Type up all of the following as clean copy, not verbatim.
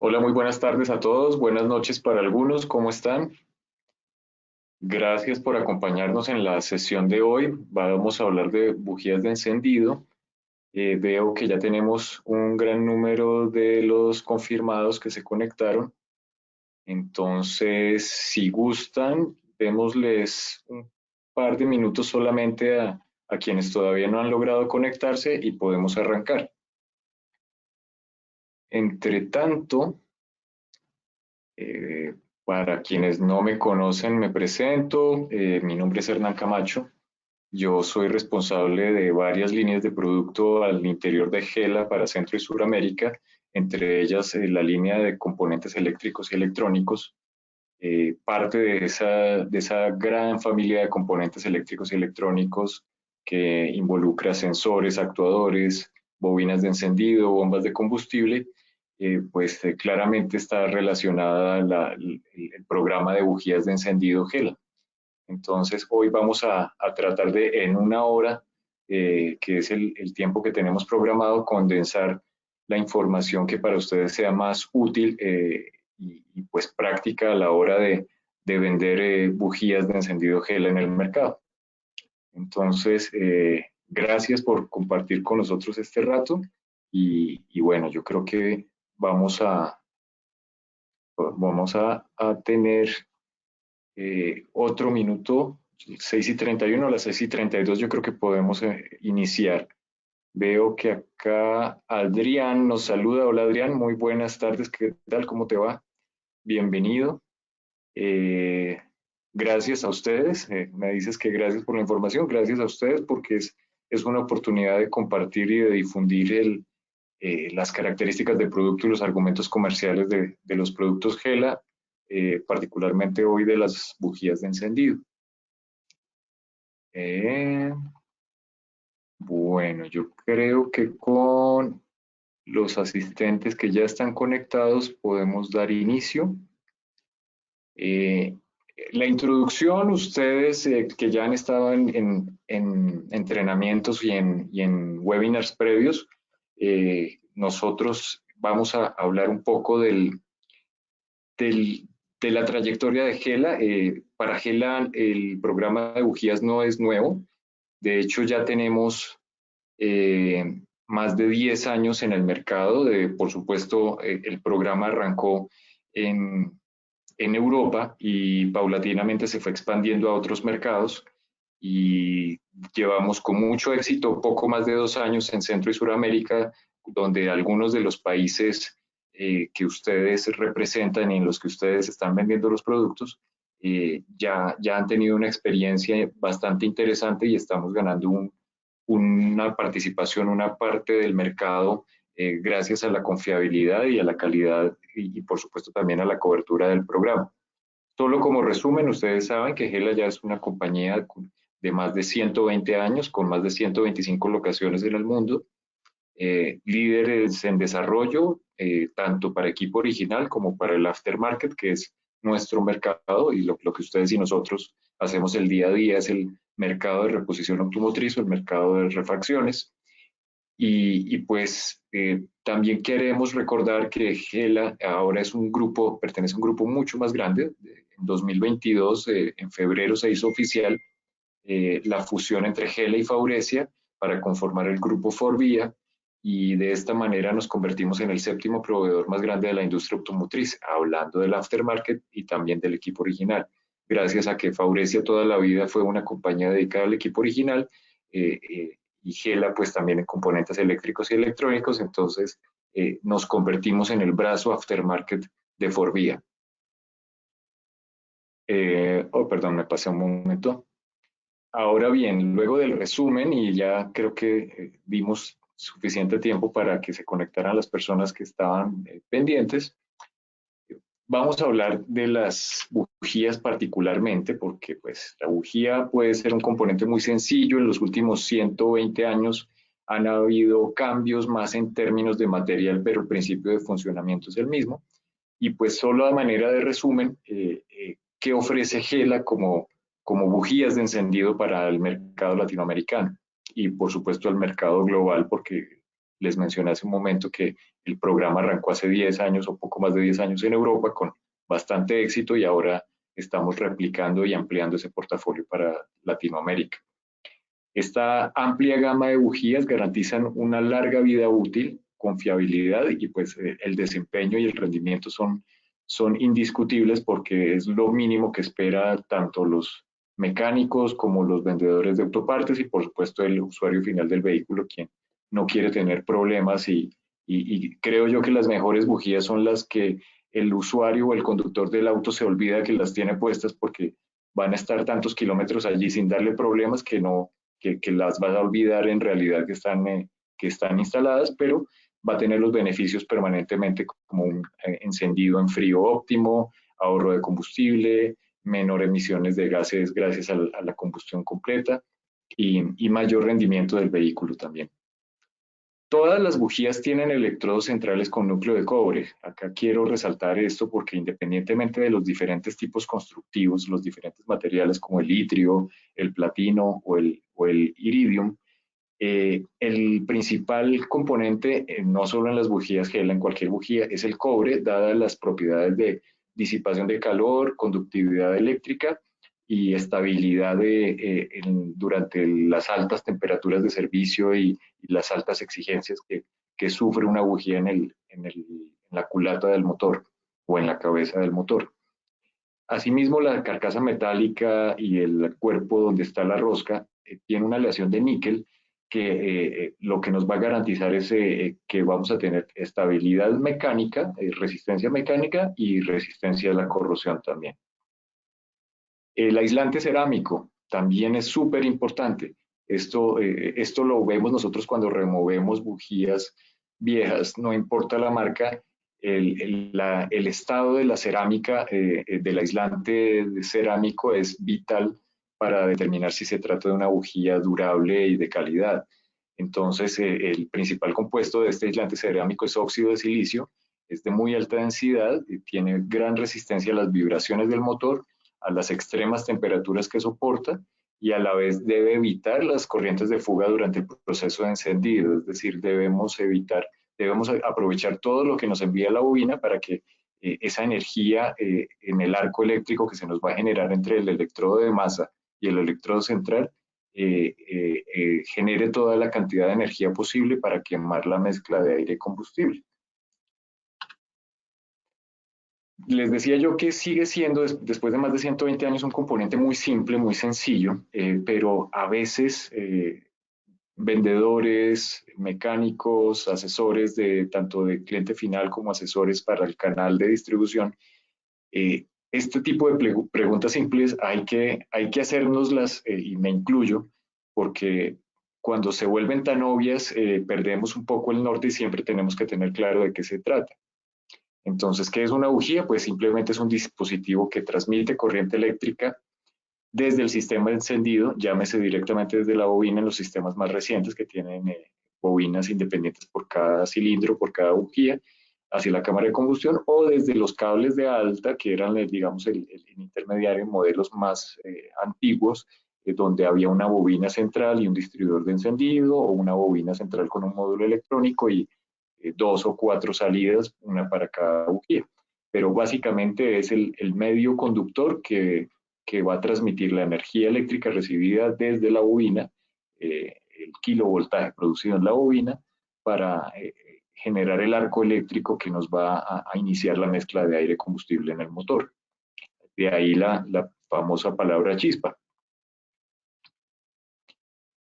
Hola, muy buenas tardes a todos, buenas noches para algunos, ¿cómo están? Gracias por acompañarnos en la sesión de hoy. Vamos a hablar de bujías de encendido. Veo que ya tenemos un gran número de los confirmados que se conectaron. Entonces, si gustan, démosles un par de minutos solamente a quienes todavía no han logrado conectarse y podemos arrancar. Entre tanto, Eh, para quienes no me conocen, me presento. Mi nombre es Hernán Camacho. Yo soy responsable de varias líneas de producto al interior de Gela para Centro y Suramérica, entre ellas la línea de componentes eléctricos y electrónicos. Parte de esa gran familia de componentes eléctricos y electrónicos que involucra sensores, actuadores, bobinas de encendido, bombas de combustible, pues claramente está relacionada el programa de bujías de encendido GELA. Entonces, hoy vamos a tratar de, en una hora, que es el tiempo que tenemos programado, condensar la información que para ustedes sea más útil y pues práctica a la hora de vender bujías de encendido GELA en el mercado. Entonces, gracias por compartir con nosotros este rato y bueno, yo creo que vamos a tener otro minuto, 6:31, a las 6:32 yo creo que podemos iniciar. Veo que acá Adrián nos saluda. Hola Adrián, muy buenas tardes, ¿qué tal? ¿Cómo te va? Bienvenido. Eh, Gracias a ustedes. Me dices que gracias por la información, gracias a ustedes porque es una oportunidad de compartir y de difundir las características del producto y los argumentos comerciales de los productos GELA, particularmente hoy de las bujías de encendido. Eh, bueno, yo creo que con los asistentes que ya están conectados podemos dar inicio. Eh, la introducción, ustedes que ya han estado en entrenamientos y en webinars previos, nosotros vamos a hablar un poco del, de la trayectoria de Gela. Para Gela el programa de bujías no es nuevo. De hecho, ya tenemos más de 10 años en el mercado. Por supuesto, el programa arrancó en, en Europa y paulatinamente se fue expandiendo a otros mercados y llevamos con mucho éxito poco más de 2 años en Centro y Suramérica, donde algunos de los países que ustedes representan y en los que ustedes están vendiendo los productos ya han tenido una experiencia bastante interesante y estamos ganando una participación, una parte del mercado gracias a la confiabilidad y a la calidad y por supuesto también a la cobertura del programa. Solo como resumen, ustedes saben que Gela ya es una compañía de más de 120 años, con más de 125 locaciones en el mundo, líderes en desarrollo, tanto para equipo original como para el aftermarket, que es nuestro mercado y lo que ustedes y nosotros hacemos el día a día es el mercado de reposición automotriz o el mercado de refacciones. Y pues también queremos recordar que Gela ahora es un grupo, pertenece a un grupo mucho más grande. En 2022, en febrero, se hizo oficial la fusión entre Gela y Faurecia para conformar el grupo Forvia y de esta manera nos convertimos en el séptimo proveedor más grande de la industria automotriz, hablando del aftermarket y también del equipo original. Gracias a que Faurecia toda la vida fue una compañía dedicada al equipo original, y Gela pues también en componentes eléctricos y electrónicos, entonces nos convertimos en el brazo aftermarket de Forvia. Oh, perdón, me pasé un momento. Ahora bien, luego del resumen, y ya creo que dimos suficiente tiempo para que se conectaran las personas que estaban pendientes, vamos a hablar de las bujías particularmente, porque pues la bujía puede ser un componente muy sencillo. En los últimos 120 años han habido cambios más en términos de material, pero el principio de funcionamiento es el mismo. Y pues solo a manera de resumen, ¿qué ofrece Gela como bujías de encendido para el mercado latinoamericano? Y por supuesto el mercado global, porque les mencioné hace un momento que el programa arrancó hace 10 años o poco más de 10 años en Europa con bastante éxito y ahora estamos replicando y ampliando ese portafolio para Latinoamérica. Esta amplia gama de bujías garantizan una larga vida útil, confiabilidad y pues el desempeño y el rendimiento son indiscutibles porque es lo mínimo que espera tanto los mecánicos como los vendedores de autopartes y por supuesto el usuario final del vehículo quien no quiere tener problemas y creo yo que las mejores bujías son las que el usuario o el conductor del auto se olvida que las tiene puestas porque van a estar tantos kilómetros allí sin darle problemas que las vas a olvidar en realidad que están instaladas, pero va a tener los beneficios permanentemente como un encendido en frío óptimo, ahorro de combustible, menor emisiones de gases gracias a la combustión completa y mayor rendimiento del vehículo también. Todas las bujías tienen electrodos centrales con núcleo de cobre. Acá quiero resaltar esto porque independientemente de los diferentes tipos constructivos, los diferentes materiales como el itrio, el platino o el iridium, el principal componente, no solo en las bujías Gela, en cualquier bujía, es el cobre, dadas las propiedades de disipación de calor, conductividad eléctrica y estabilidad durante las altas temperaturas de servicio y las altas exigencias que sufre una bujía en la culata del motor o en la cabeza del motor. Asimismo, la carcasa metálica y el cuerpo donde está la rosca tiene una aleación de níquel que lo que nos va a garantizar es que vamos a tener estabilidad mecánica, resistencia mecánica y resistencia a la corrosión también. El aislante cerámico también es súper importante. Esto lo vemos nosotros cuando removemos bujías viejas, no importa la marca, el estado de la cerámica, del aislante cerámico es vital para determinar si se trata de una bujía durable y de calidad. Entonces, el principal compuesto de este aislante cerámico es óxido de silicio, es de muy alta densidad, tiene gran resistencia a las vibraciones del motor, a las extremas temperaturas que soporta y a la vez debe evitar las corrientes de fuga durante el proceso de encendido, es decir, debemos aprovechar todo lo que nos envía la bobina para que esa energía en el arco eléctrico que se nos va a generar entre el electrodo de masa y el electrodo central genere toda la cantidad de energía posible para quemar la mezcla de aire y combustible. Les decía yo que sigue siendo, después de más de 120 años, un componente muy simple, muy sencillo, pero a veces vendedores, mecánicos, asesores tanto de cliente final como asesores para el canal de distribución, este tipo de preguntas simples hay que hacérnoslas, y me incluyo, porque cuando se vuelven tan obvias, perdemos un poco el norte y siempre tenemos que tener claro de qué se trata. Entonces, ¿qué es una bujía? Pues simplemente es un dispositivo que transmite corriente eléctrica desde el sistema de encendido, llámese directamente desde la bobina en los sistemas más recientes que tienen bobinas independientes por cada cilindro, por cada bujía, hacia la cámara de combustión, o desde los cables de alta, que eran, digamos, el intermediario en modelos más antiguos, donde había una bobina central y un distribuidor de encendido, o una bobina central con un módulo electrónico y 2 o 4 salidas, una para cada bujía. Pero básicamente es el medio conductor que va a transmitir la energía eléctrica recibida desde la bobina, el kilovoltaje producido en la bobina, para generar el arco eléctrico que nos va a iniciar la mezcla de aire-combustible en el motor. De ahí la famosa palabra chispa.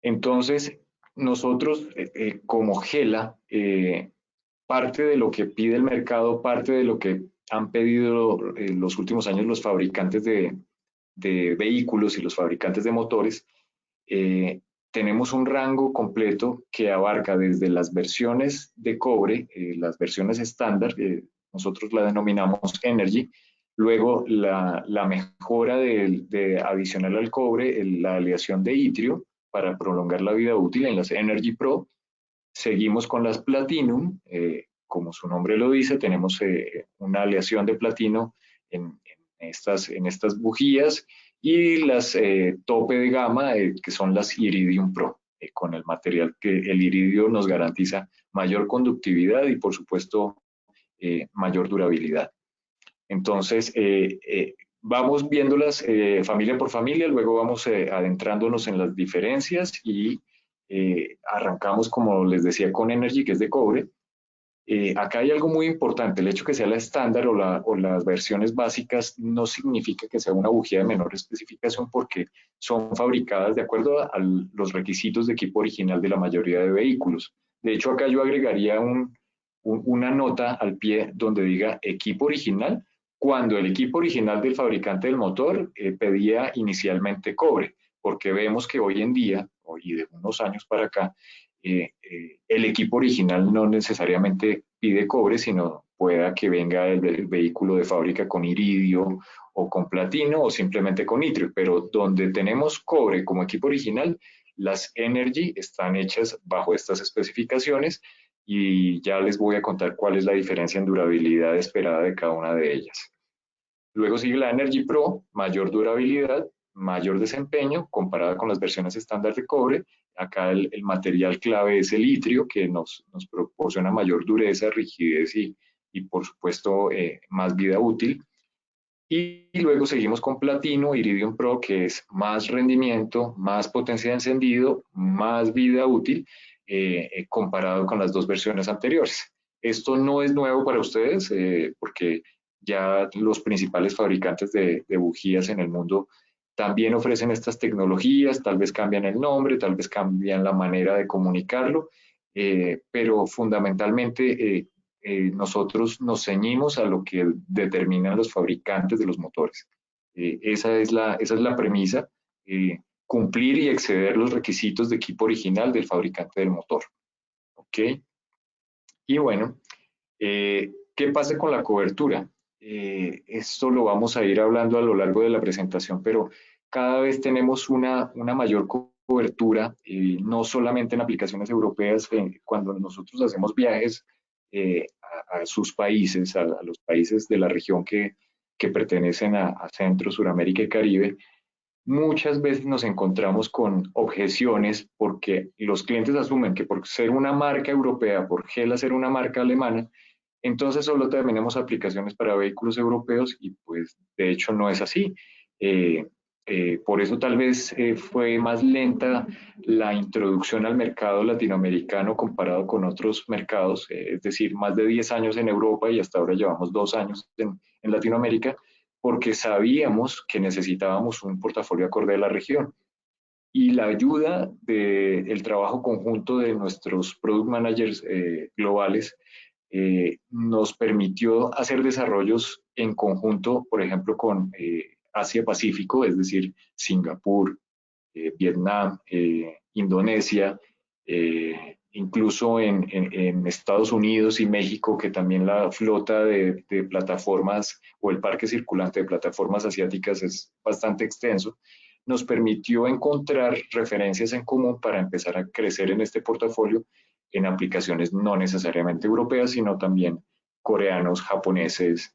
Entonces, nosotros como Gela, parte de lo que pide el mercado, parte de lo que han pedido los últimos años los fabricantes de vehículos y los fabricantes de motores, tenemos un rango completo que abarca desde las versiones de cobre, las versiones estándar, nosotros la denominamos Energy, luego la mejora adicional al cobre, la aleación de itrio para prolongar la vida útil en las Energy Pro. Seguimos con las Platinum, como su nombre lo dice, tenemos una aleación de platino en estas bujías y las tope de gama, que son las Iridium Pro, con el material que el iridio nos garantiza mayor conductividad y, por supuesto, mayor durabilidad. Entonces, vamos viéndolas familia por familia, luego vamos adentrándonos en las diferencias y arrancamos, como les decía, con Energy, que es de cobre. Acá hay algo muy importante, el hecho que sea la estándar o las versiones básicas no significa que sea una bujía de menor especificación porque son fabricadas de acuerdo a los requisitos de equipo original de la mayoría de vehículos. De hecho, acá yo agregaría una nota al pie donde diga equipo original, cuando el equipo original del fabricante del motor pedía inicialmente cobre, porque vemos que hoy en día, y de unos años para acá, el equipo original no necesariamente pide cobre, sino pueda que venga el vehículo de fábrica con iridio o con platino o simplemente con itrio, pero donde tenemos cobre como equipo original, las Energy están hechas bajo estas especificaciones y ya les voy a contar cuál es la diferencia en durabilidad esperada de cada una de ellas. Luego sigue la Energy Pro, mayor durabilidad, mayor desempeño comparada con las versiones estándar de cobre. Acá el material clave es el itrio, que nos proporciona mayor dureza, rigidez y por supuesto, más vida útil. Y luego seguimos con Platino, Iridium Pro, que es más rendimiento, más potencia de encendido, más vida útil, comparado con las dos versiones anteriores. Esto no es nuevo para ustedes, porque ya los principales fabricantes de bujías en el mundo también ofrecen estas tecnologías, tal vez cambian el nombre, tal vez cambian la manera de comunicarlo, pero fundamentalmente nosotros nos ceñimos a lo que determinan los fabricantes de los motores. Esa es la premisa, cumplir y exceder los requisitos de equipo original del fabricante del motor. ¿Ok? Y bueno, ¿qué pasa con la cobertura? Esto lo vamos a ir hablando a lo largo de la presentación, pero cada vez tenemos una mayor cobertura, no solamente en aplicaciones europeas, cuando nosotros hacemos viajes a sus países, a los países de la región que pertenecen a Centro, Suramérica y Caribe, muchas veces nos encontramos con objeciones porque los clientes asumen que por ser una marca europea, por Gela ser una marca alemana, entonces solo tenemos aplicaciones para vehículos europeos y pues de hecho no es así. Eh, por eso tal vez fue más lenta la introducción al mercado latinoamericano comparado con otros mercados, es decir, más de 10 años en Europa y hasta ahora llevamos 2 años en Latinoamérica, porque sabíamos que necesitábamos un portafolio acorde a la región. Y la ayuda del trabajo conjunto de nuestros product managers globales nos permitió hacer desarrollos en conjunto, por ejemplo, con Asia-Pacífico, es decir, Singapur, Vietnam, Indonesia, incluso en Estados Unidos y México, que también la flota de plataformas o el parque circulante de plataformas asiáticas es bastante extenso, nos permitió encontrar referencias en común para empezar a crecer en este portafolio en aplicaciones no necesariamente europeas, sino también coreanos, japoneses,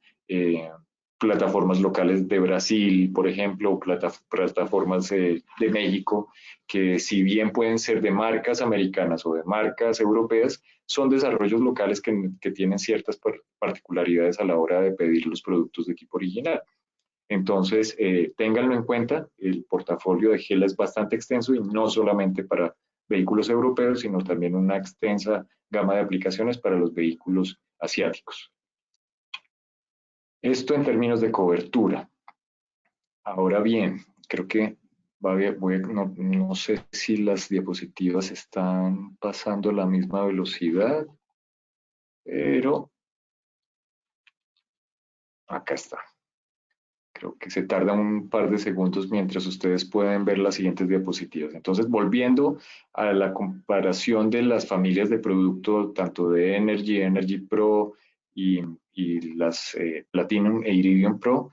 plataformas locales de Brasil, por ejemplo, plataformas de México, que si bien pueden ser de marcas americanas o de marcas europeas, son desarrollos locales que tienen ciertas particularidades a la hora de pedir los productos de equipo original. Entonces, ténganlo en cuenta, el portafolio de Gela es bastante extenso y no solamente para vehículos europeos, sino también una extensa gama de aplicaciones para los vehículos asiáticos. Esto en términos de cobertura. Ahora bien, creo que no sé si las diapositivas están pasando a la misma velocidad, pero acá está. Creo que se tarda un par de segundos mientras ustedes pueden ver las siguientes diapositivas. Entonces, volviendo a la comparación de las familias de producto, tanto de Energy, Energy Pro y las Platinum e Iridium Pro,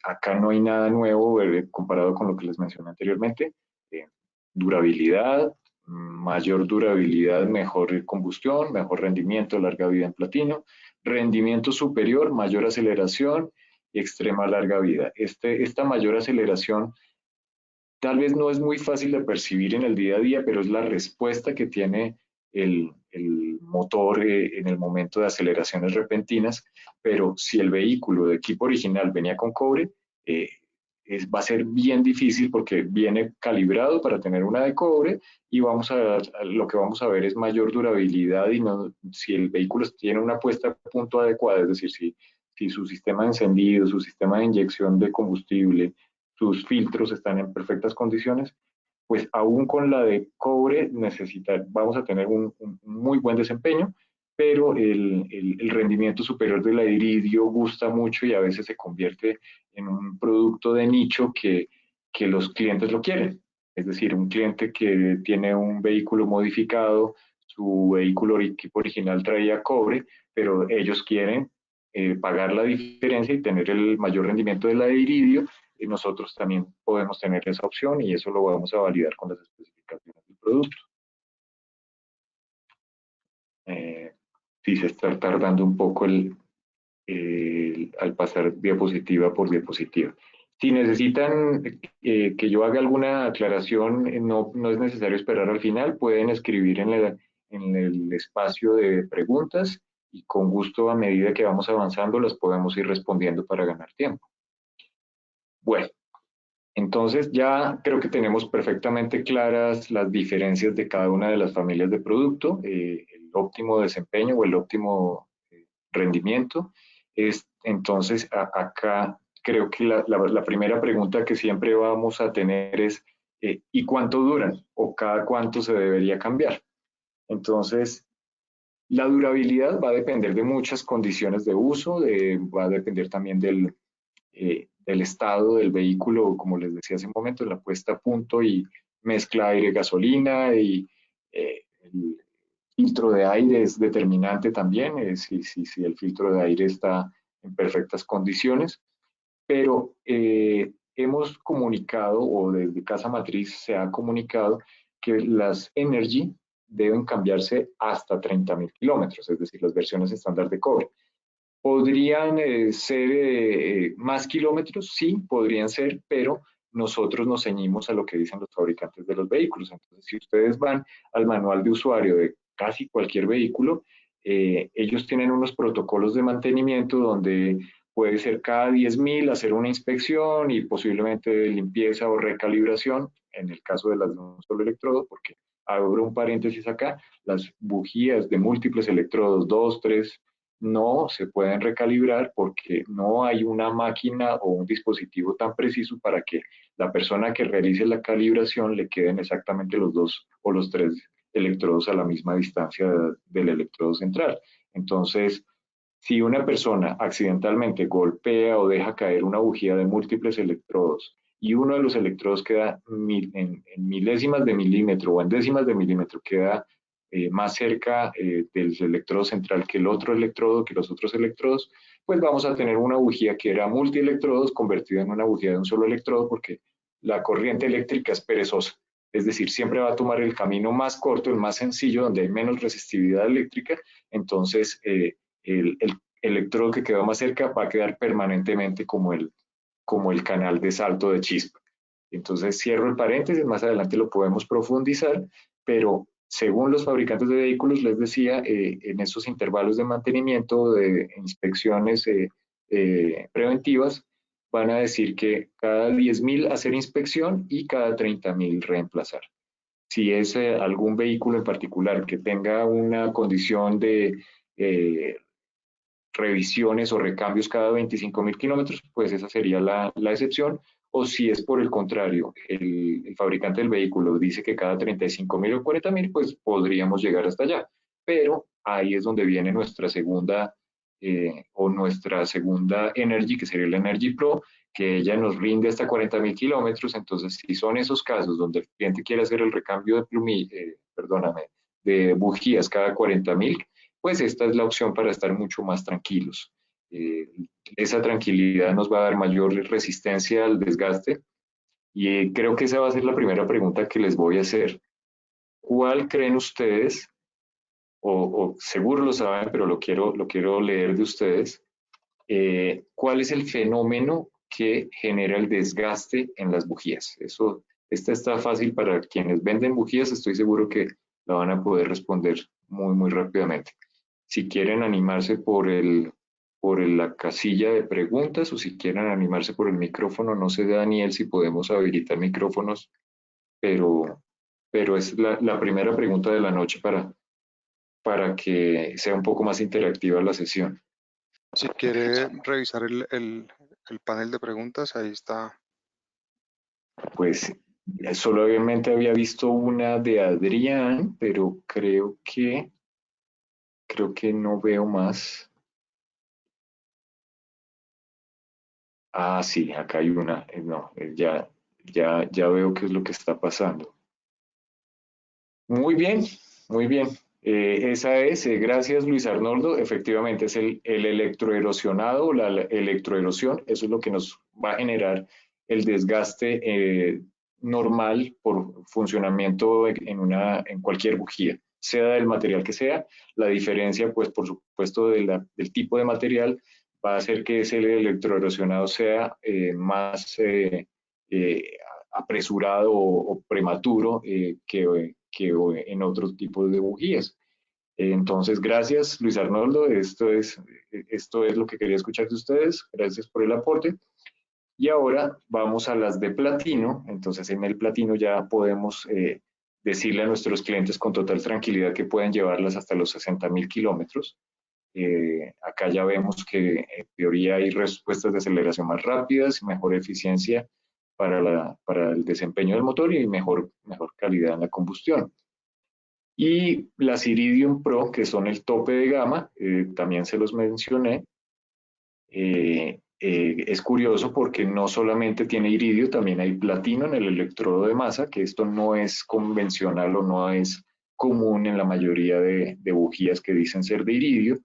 acá no hay nada nuevo comparado con lo que les mencioné anteriormente. Durabilidad, mayor durabilidad, mejor combustión, mejor rendimiento, larga vida en platino, rendimiento superior, mayor aceleración, extrema larga vida. Esta mayor aceleración tal vez no es muy fácil de percibir en el día a día, pero es la respuesta que tiene el el motor en el momento de aceleraciones repentinas, pero si el vehículo de equipo original venía con cobre, va a ser bien difícil porque viene calibrado para tener una de cobre y lo que vamos a ver es mayor durabilidad y no, si el vehículo tiene una puesta a punto adecuada, es decir, si su sistema de encendido, su sistema de inyección de combustible, sus filtros están en perfectas condiciones, pues aún con la de cobre vamos a tener un muy buen desempeño, pero el rendimiento superior de la iridio gusta mucho y a veces se convierte en un producto de nicho que los clientes lo quieren. Es decir, un cliente que tiene un vehículo modificado, su vehículo equipo original traía cobre, pero ellos quieren pagar la diferencia y tener el mayor rendimiento de la de iridio, y nosotros también podemos tener esa opción y eso lo vamos a validar con las especificaciones del producto. Eh, sí, se está tardando un poco al pasar diapositiva por diapositiva. Si necesitan que yo haga alguna aclaración, no es necesario esperar al final, pueden escribir en el espacio de preguntas y con gusto a medida que vamos avanzando las podemos ir respondiendo para ganar tiempo. Bueno, entonces ya creo que tenemos perfectamente claras las diferencias de cada una de las familias de producto, el óptimo desempeño o el óptimo rendimiento. Entonces acá creo que la primera pregunta que siempre vamos a tener es ¿y cuánto duran? ¿O cada cuánto se debería cambiar? Entonces, la durabilidad va a depender de muchas condiciones de uso, va a depender también del estado del vehículo, como les decía hace un momento, la puesta a punto y mezcla aire-gasolina y el filtro de aire es determinante también, si el filtro de aire está en perfectas condiciones, pero hemos comunicado, o desde Casa Matriz se ha comunicado, que las Energy deben cambiarse hasta 30.000 kilómetros, es decir, las versiones estándar de cobre. ¿Podrían ser más kilómetros? Sí, podrían ser, pero nosotros nos ceñimos a lo que dicen los fabricantes de los vehículos. Entonces, si ustedes van al manual de usuario de casi cualquier vehículo, ellos tienen unos protocolos de mantenimiento donde puede ser cada 10.000 hacer una inspección y posiblemente limpieza o recalibración, en el caso de las de un solo electrodo, porque abro un paréntesis acá, las bujías de múltiples electrodos, 2, 3, no se pueden recalibrar porque no hay una máquina o un dispositivo tan preciso para que la persona que realice la calibración le queden exactamente los 2 o los 3 electrodos a la misma distancia del electrodo central. Entonces, si una persona accidentalmente golpea o deja caer una bujía de múltiples electrodos y uno de los electrodos queda en milésimas de milímetro o en décimas de milímetro, queda más cerca del electrodo central que el otro electrodo, que los otros electrodos, pues vamos a tener una bujía que era multielectrodos convertida en una bujía de un solo electrodo porque la corriente eléctrica es perezosa. Es decir, siempre va a tomar el camino más corto, el más sencillo, donde hay menos resistividad eléctrica. Entonces, el electrodo que quedó más cerca va a quedar permanentemente como el canal de salto de chispa. Entonces cierro el paréntesis, más adelante lo podemos profundizar, pero según los fabricantes de vehículos, les decía, en esos intervalos de mantenimiento, de inspecciones preventivas, van a decir que cada 10.000 hacer inspección y cada 30.000 reemplazar. Si es algún vehículo en particular que tenga una condición de revisiones o recambios cada 25.000 kilómetros, pues esa sería la excepción. O si es por el contrario, el fabricante del vehículo dice que cada 35.000 o 40.000, pues podríamos llegar hasta allá. Pero ahí es donde viene nuestra segunda Energy, que sería la Energy Pro, que ella nos rinde hasta 40.000 kilómetros. Entonces, si son esos casos donde el cliente quiere hacer el recambio de bujías cada 40.000, pues esta es la opción para estar mucho más tranquilos. Esa tranquilidad nos va a dar mayor resistencia al desgaste y creo que esa va a ser la primera pregunta que les voy a hacer. ¿Cuál creen ustedes, o seguro lo saben, pero lo quiero leer de ustedes, cuál es el fenómeno que genera el desgaste en las bujías? Esta está fácil para quienes venden bujías, estoy seguro que la van a poder responder muy rápidamente. Si quieren animarse por la casilla de preguntas o si quieren animarse por el micrófono, no sé, Daniel, si podemos habilitar micrófonos, pero, pero es la primera pregunta de la noche para que sea un poco más interactiva la sesión. Si quiere revisar el panel de preguntas, ahí está. Pues solamente había visto una de Adrián, pero creo que no veo más. Ah, sí, acá hay una. No, ya veo qué es lo que está pasando. Muy bien, muy bien. Esa es, gracias Luis Arnoldo, efectivamente es el electroerosionado o la electroerosión, eso es lo que nos va a generar el desgaste normal por funcionamiento en cualquier bujía, sea del material que sea. La diferencia, pues por supuesto, del tipo de material va a hacer que ese electroerosionado sea más eh, apresurado o prematuro que en otros tipos de bujías. Entonces, gracias Luis Arnoldo, esto es lo que quería escuchar de ustedes, gracias por el aporte. Y ahora vamos a las de platino, entonces en el platino ya podemos decirle a nuestros clientes con total tranquilidad que pueden llevarlas hasta los 60.000 kilómetros. Acá ya vemos que en teoría hay respuestas de aceleración más rápidas, mejor eficiencia para el desempeño del motor y mejor calidad en la combustión. Y las Iridium Pro, que son el tope de gama, también se los mencioné. Es curioso porque no solamente tiene iridio, también hay platino en el electrodo de masa, que esto no es convencional o no es común en la mayoría de bujías que dicen ser de iridio.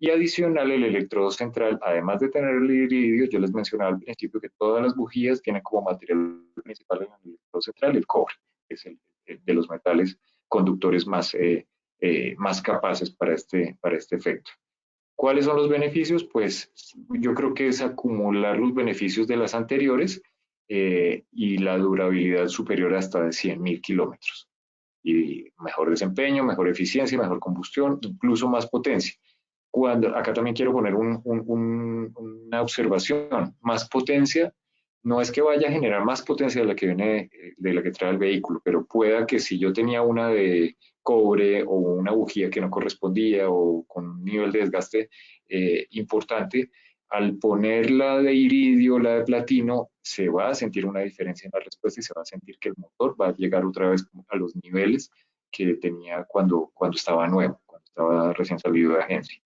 Y adicional, el electrodo central, además de tener el iridio, yo les mencionaba al principio que todas las bujías tienen como material principal en el electrodo central el cobre, que es el de los metales conductores más capaces para este efecto. ¿Cuáles son los beneficios? Pues yo creo que es acumular los beneficios de las anteriores y la durabilidad superior hasta de 100.000 kilómetros. Y mejor desempeño, mejor eficiencia, mejor combustión, incluso más potencia. Acá también quiero poner una observación, más potencia, no es que vaya a generar más potencia de la que viene, de la que trae el vehículo, pero pueda que si yo tenía una de cobre o una bujía que no correspondía o con un nivel de desgaste importante, al poner la de iridio, la de platino, se va a sentir una diferencia en la respuesta y se va a sentir que el motor va a llegar otra vez a los niveles que tenía cuando estaba nuevo, cuando estaba recién salido de agencia.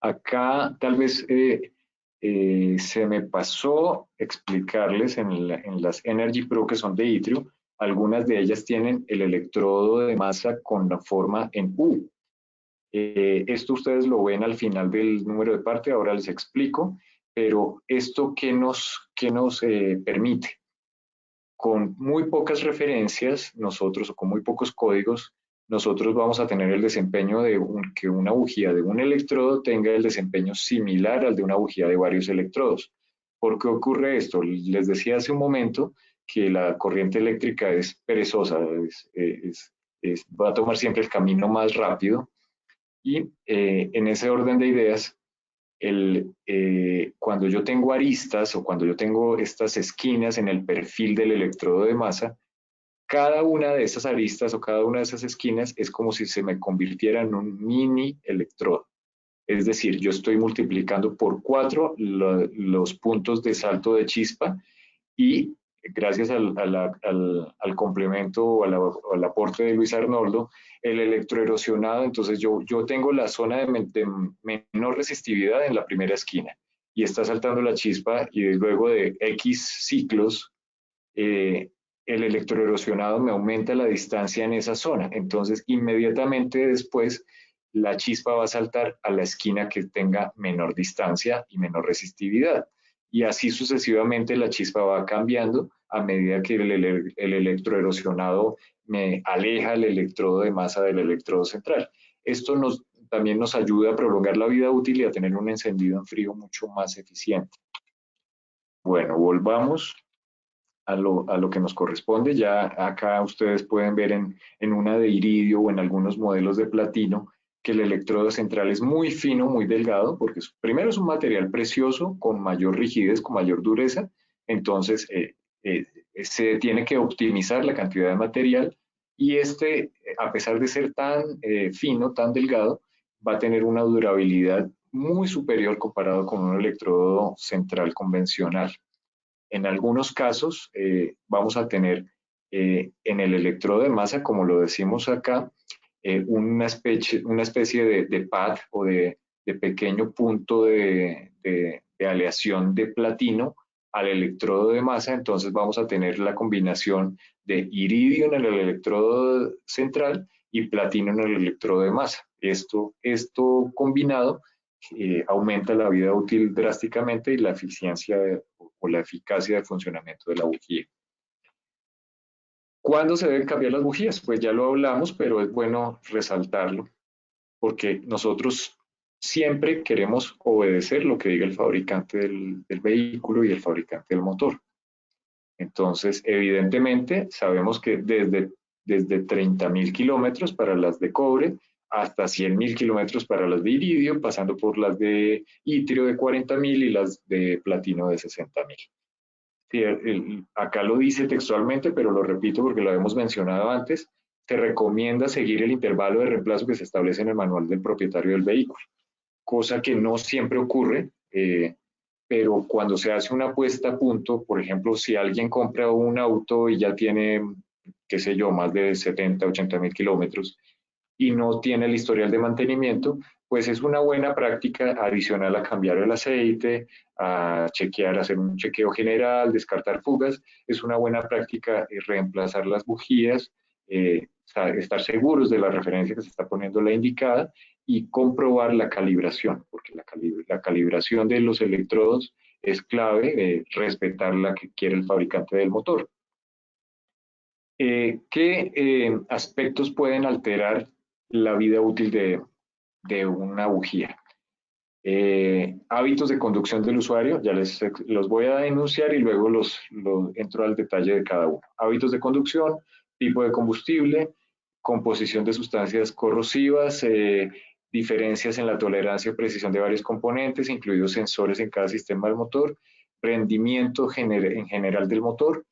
Acá tal vez se me pasó explicarles en las Energy Pro que son de itrio, algunas de ellas tienen el electrodo de masa con la forma en U. Esto ustedes lo ven al final del número de parte, ahora les explico, pero esto qué nos permite. Con muy pocas referencias, nosotros, o con muy pocos códigos, nosotros vamos a tener el desempeño de que una bujía de un electrodo tenga el desempeño similar al de una bujía de varios electrodos. ¿Por qué ocurre esto? Les decía hace un momento que la corriente eléctrica es perezosa, va a tomar siempre el camino más rápido y en ese orden de ideas, cuando yo tengo aristas o cuando yo tengo estas esquinas en el perfil del electrodo de masa, cada una de esas aristas o cada una de esas esquinas es como si se me convirtiera en un mini electrodo. Es decir, yo estoy multiplicando por 4 los puntos de salto de chispa y gracias al complemento o al aporte de Luis Arnoldo, el electroerosionado, entonces yo tengo la zona de menor resistividad en la primera esquina y está saltando la chispa y luego de X ciclos, el electroerosionado me aumenta la distancia en esa zona. Entonces, inmediatamente después, la chispa va a saltar a la esquina que tenga menor distancia y menor resistividad. Y así sucesivamente la chispa va cambiando a medida que el electroerosionado me aleja el electrodo de masa del electrodo central. Esto también nos ayuda a prolongar la vida útil y a tener un encendido en frío mucho más eficiente. Bueno, volvamos a lo que nos corresponde. Ya acá ustedes pueden ver en una de iridio o en algunos modelos de platino que el electrodo central es muy fino, muy delgado, porque primero es un material precioso, con mayor rigidez, con mayor dureza, entonces se tiene que optimizar la cantidad de material y este, a pesar de ser tan fino, tan delgado, va a tener una durabilidad muy superior comparado con un electrodo central convencional. En algunos casos vamos a tener en el electrodo de masa, como lo decimos acá, una especie de pad o de pequeño punto de aleación de platino al electrodo de masa, entonces vamos a tener la combinación de iridio en el electrodo central y platino en el electrodo de masa. Esto combinado aumenta la vida útil drásticamente y la eficiencia o la eficacia de funcionamiento de la bujía. ¿Cuándo se deben cambiar las bujías? Pues ya lo hablamos, pero es bueno resaltarlo, porque nosotros siempre queremos obedecer lo que diga el fabricante del vehículo y el fabricante del motor. Entonces, evidentemente, sabemos que desde 30.000 kilómetros para las de cobre hasta 100.000 kilómetros para las de iridio, pasando por las de itrio de 40.000 y las de platino de 60.000. Sí, acá lo dice textualmente, pero lo repito porque lo hemos mencionado antes, se recomienda seguir el intervalo de reemplazo que se establece en el manual del propietario del vehículo, cosa que no siempre ocurre, pero cuando se hace una puesta a punto, por ejemplo, si alguien compra un auto y ya tiene, qué sé yo, más de 70, 80.000 kilómetros y no tiene el historial de mantenimiento, pues es una buena práctica adicional a cambiar el aceite, a chequear, hacer un chequeo general, descartar fugas. Es una buena práctica reemplazar las bujías, estar seguros de la referencia que se está poniendo la indicada y comprobar la calibración, porque la calibración de los electrodos es clave, respetar la que quiere el fabricante del motor. ¿Qué aspectos pueden alterar la vida útil de una bujía? Hábitos de conducción del usuario, ya los voy a enunciar y luego entro al detalle de cada uno. Hábitos de conducción, tipo de combustible, composición de sustancias corrosivas, diferencias en la tolerancia y precisión de varios componentes, incluidos sensores en cada sistema del motor, rendimiento en general del motor.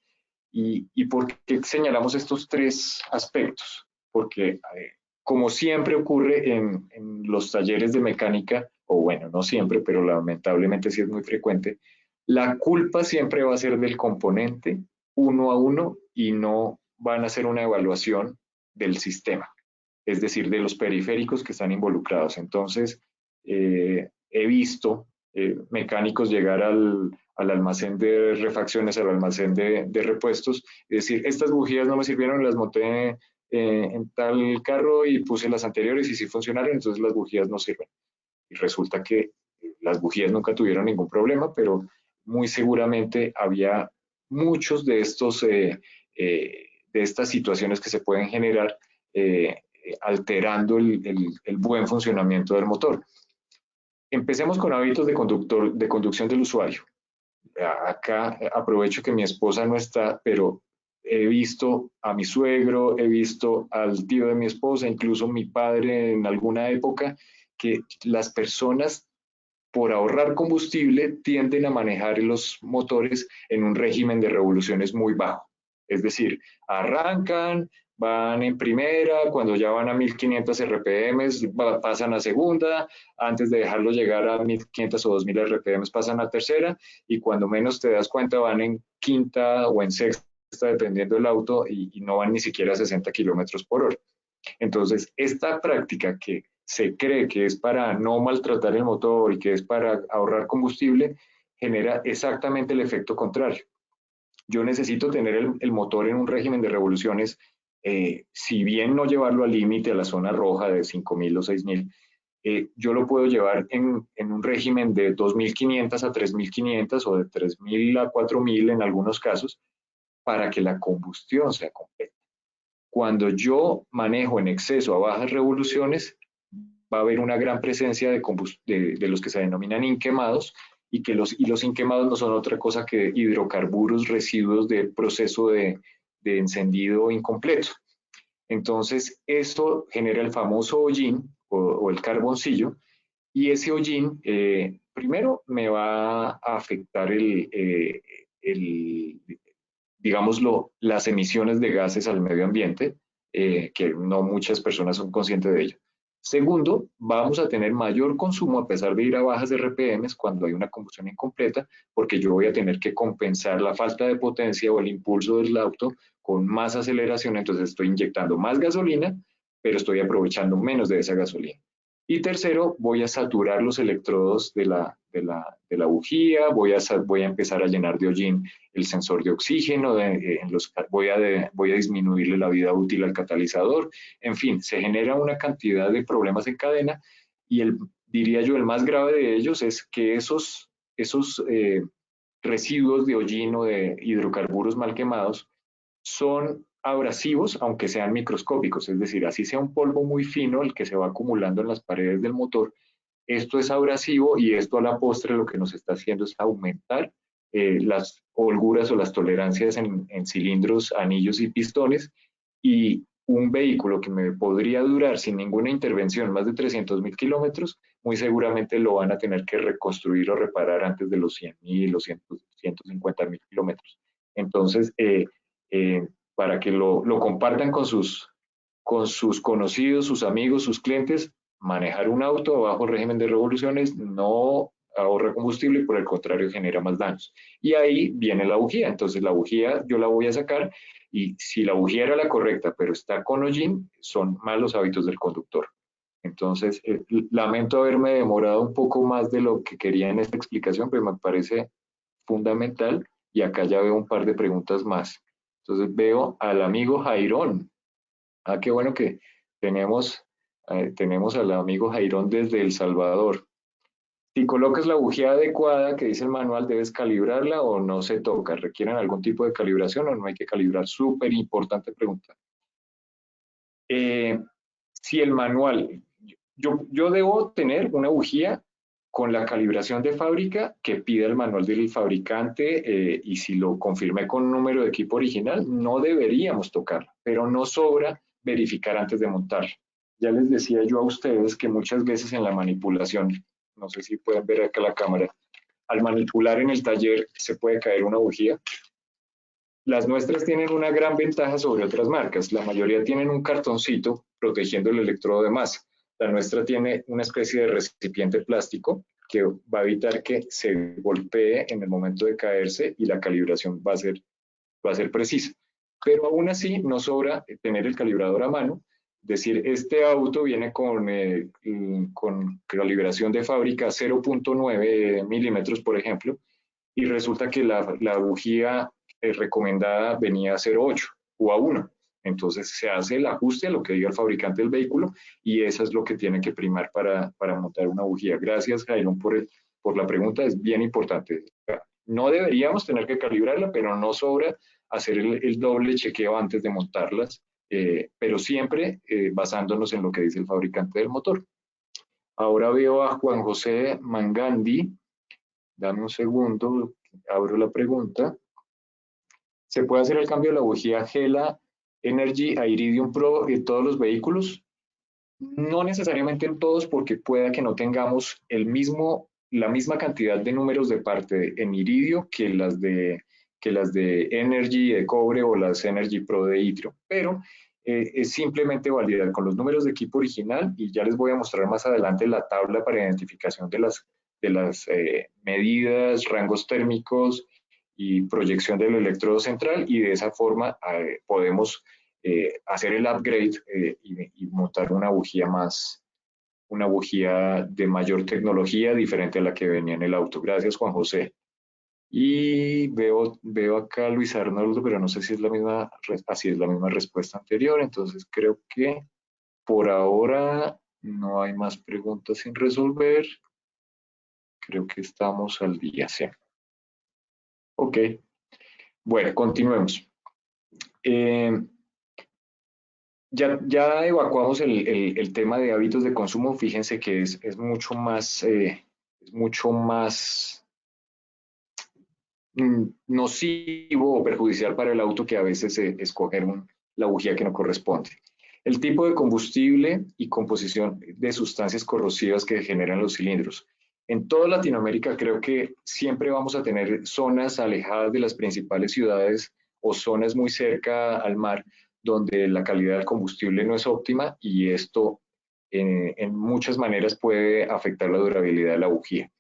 ¿Y por qué señalamos estos tres aspectos? Porque como siempre ocurre en los talleres de mecánica, o bueno, no siempre, pero lamentablemente sí es muy frecuente, la culpa siempre va a ser del componente uno a uno y no van a hacer una evaluación del sistema, es decir, de los periféricos que están involucrados. Entonces, he visto mecánicos llegar al almacén de refacciones, al almacén de repuestos, y decir, estas bujías no me sirvieron, las monté en tal carro y puse las anteriores y sí funcionaron, entonces las bujías no sirven. Y resulta que las bujías nunca tuvieron ningún problema, pero muy seguramente había muchos de de estas situaciones que se pueden generar alterando el buen funcionamiento del motor. Empecemos con hábitos de conducción del usuario. Acá aprovecho que mi esposa no está, pero he visto a mi suegro, he visto al tío de mi esposa, incluso mi padre en alguna época, que las personas por ahorrar combustible tienden a manejar los motores en un régimen de revoluciones muy bajo. Es decir, arrancan, van en primera, cuando ya van a 1500 RPM pasan a segunda, antes de dejarlo llegar a 1500 o 2000 RPM pasan a tercera y cuando menos te das cuenta van en quinta o en sexta dependiendo del auto y no van ni siquiera a 60 kilómetros por hora. Entonces, esta práctica que se cree que es para no maltratar el motor y que es para ahorrar combustible, genera exactamente el efecto contrario. Yo necesito tener el motor en un régimen de revoluciones, si bien no llevarlo al límite, a la zona roja de 5.000 o 6.000, yo lo puedo llevar en un régimen de 2.500 a 3.500 o de 3.000 a 4.000 en algunos casos, para que la combustión sea completa. Cuando yo manejo en exceso a bajas revoluciones, va a haber una gran presencia de los que se denominan inquemados y los inquemados no son otra cosa que hidrocarburos, residuos de proceso de encendido incompleto. Entonces, esto genera el famoso hollín o el carboncillo, y ese hollín, primero, me va a afectar digámoslo, las emisiones de gases al medio ambiente, que no muchas personas son conscientes de ello. Segundo, vamos a tener mayor consumo a pesar de ir a bajas de RPMs cuando hay una combustión incompleta, porque yo voy a tener que compensar la falta de potencia o el impulso del auto con más aceleración, entonces estoy inyectando más gasolina, pero estoy aprovechando menos de esa gasolina. Y tercero, voy a saturar los electrodos de la bujía, voy a empezar a llenar de hollín el sensor de oxígeno, voy a disminuirle la vida útil al catalizador. En fin, se genera una cantidad de problemas en cadena y diría yo el más grave de ellos es que esos residuos de hollín o de hidrocarburos mal quemados son abrasivos, aunque sean microscópicos, es decir, así sea un polvo muy fino el que se va acumulando en las paredes del motor, esto es abrasivo y esto a la postre lo que nos está haciendo es aumentar las holguras o las tolerancias en cilindros, anillos y pistones, y un vehículo que me podría durar sin ninguna intervención más de 300.000 kilómetros, muy seguramente lo van a tener que reconstruir o reparar antes de los 100.000 o 150.000 kilómetros. Entonces, para que lo compartan con sus conocidos, sus amigos, sus clientes, manejar un auto a bajo régimen de revoluciones no ahorra combustible y por el contrario genera más daños. Y ahí viene la bujía. Entonces la bujía yo la voy a sacar y si la bujía era la correcta pero está con hollín, son malos hábitos del conductor. Entonces, lamento haberme demorado un poco más de lo que quería en esta explicación, pero me parece fundamental y acá ya veo un par de preguntas más. Entonces veo al amigo Jairón. Ah, qué bueno que tenemos al amigo Jairón desde El Salvador. Si colocas la bujía adecuada que dice el manual, ¿debes calibrarla o no se toca? ¿Requieren algún tipo de calibración o no hay que calibrar? Súper importante pregunta. Si el manual, yo debo tener una bujía con la calibración de fábrica que pida el manual del fabricante, y si lo confirmé con un número de equipo original, no deberíamos tocarla, pero no sobra verificar antes de montarla. Ya les decía yo a ustedes que muchas veces en la manipulación, no sé si pueden ver acá la cámara, al manipular en el taller se puede caer una bujía. Las nuestras tienen una gran ventaja sobre otras marcas. La mayoría tienen un cartoncito protegiendo el electrodo de masa. La nuestra tiene una especie de recipiente plástico que va a evitar que se golpee en el momento de caerse y la calibración va a ser precisa. Pero aún así no sobra tener el calibrador a mano, decir, este auto viene con calibración de fábrica 0.9 milímetros, por ejemplo, y resulta que la bujía recomendada venía a 0.8 o a 1. Entonces se hace el ajuste a lo que diga el fabricante del vehículo y eso es lo que tiene que primar para montar una bujía. Gracias, Jairón, por la pregunta, es bien importante. No deberíamos tener que calibrarla, pero no sobra hacer el doble chequeo antes de montarlas, pero siempre basándonos en lo que dice el fabricante del motor. Ahora veo a Juan José Mangandi. Dame un segundo, abro la pregunta. ¿Se puede hacer el cambio de la bujía Gela Energy a Iridium Pro en todos los vehículos? No necesariamente en todos, porque pueda que no tengamos la misma cantidad de números de parte en iridio que las de Energy de cobre o las Energy Pro de itrio. Pero es simplemente validar con los números de equipo original y ya les voy a mostrar más adelante la tabla para identificación de las medidas, rangos térmicos y proyección del electrodo central, y de esa forma podemos hacer el upgrade y montar una bujía de mayor tecnología diferente a la que venía en el auto. Gracias, Juan José. Y veo acá a Luis Arnoldo, pero no sé si es así es la misma respuesta anterior, entonces creo que por ahora no hay más preguntas sin resolver. Creo que estamos al día, sí. Ok, bueno, continuemos. Ya evacuamos el tema de hábitos de consumo. Fíjense que es mucho más nocivo o perjudicial para el auto que a veces escoger la bujía que no corresponde. El tipo de combustible y composición de sustancias corrosivas que generan los cilindros. En toda Latinoamérica creo que siempre vamos a tener zonas alejadas de las principales ciudades o zonas muy cerca al mar donde la calidad del combustible no es óptima y esto en muchas maneras puede afectar la durabilidad de la bujía.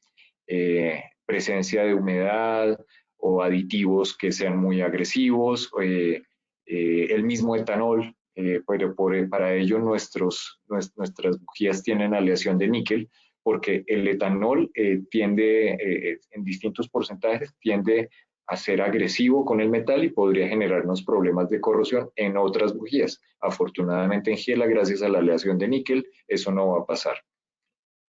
Presencia de humedad o aditivos que sean muy agresivos, el mismo etanol, pero para ello nuestras bujías tienen aleación de níquel, porque el etanol en distintos porcentajes, tiende a ser agresivo con el metal y podría generarnos problemas de corrosión en otras bujías. Afortunadamente en Gela, gracias a la aleación de níquel, eso no va a pasar.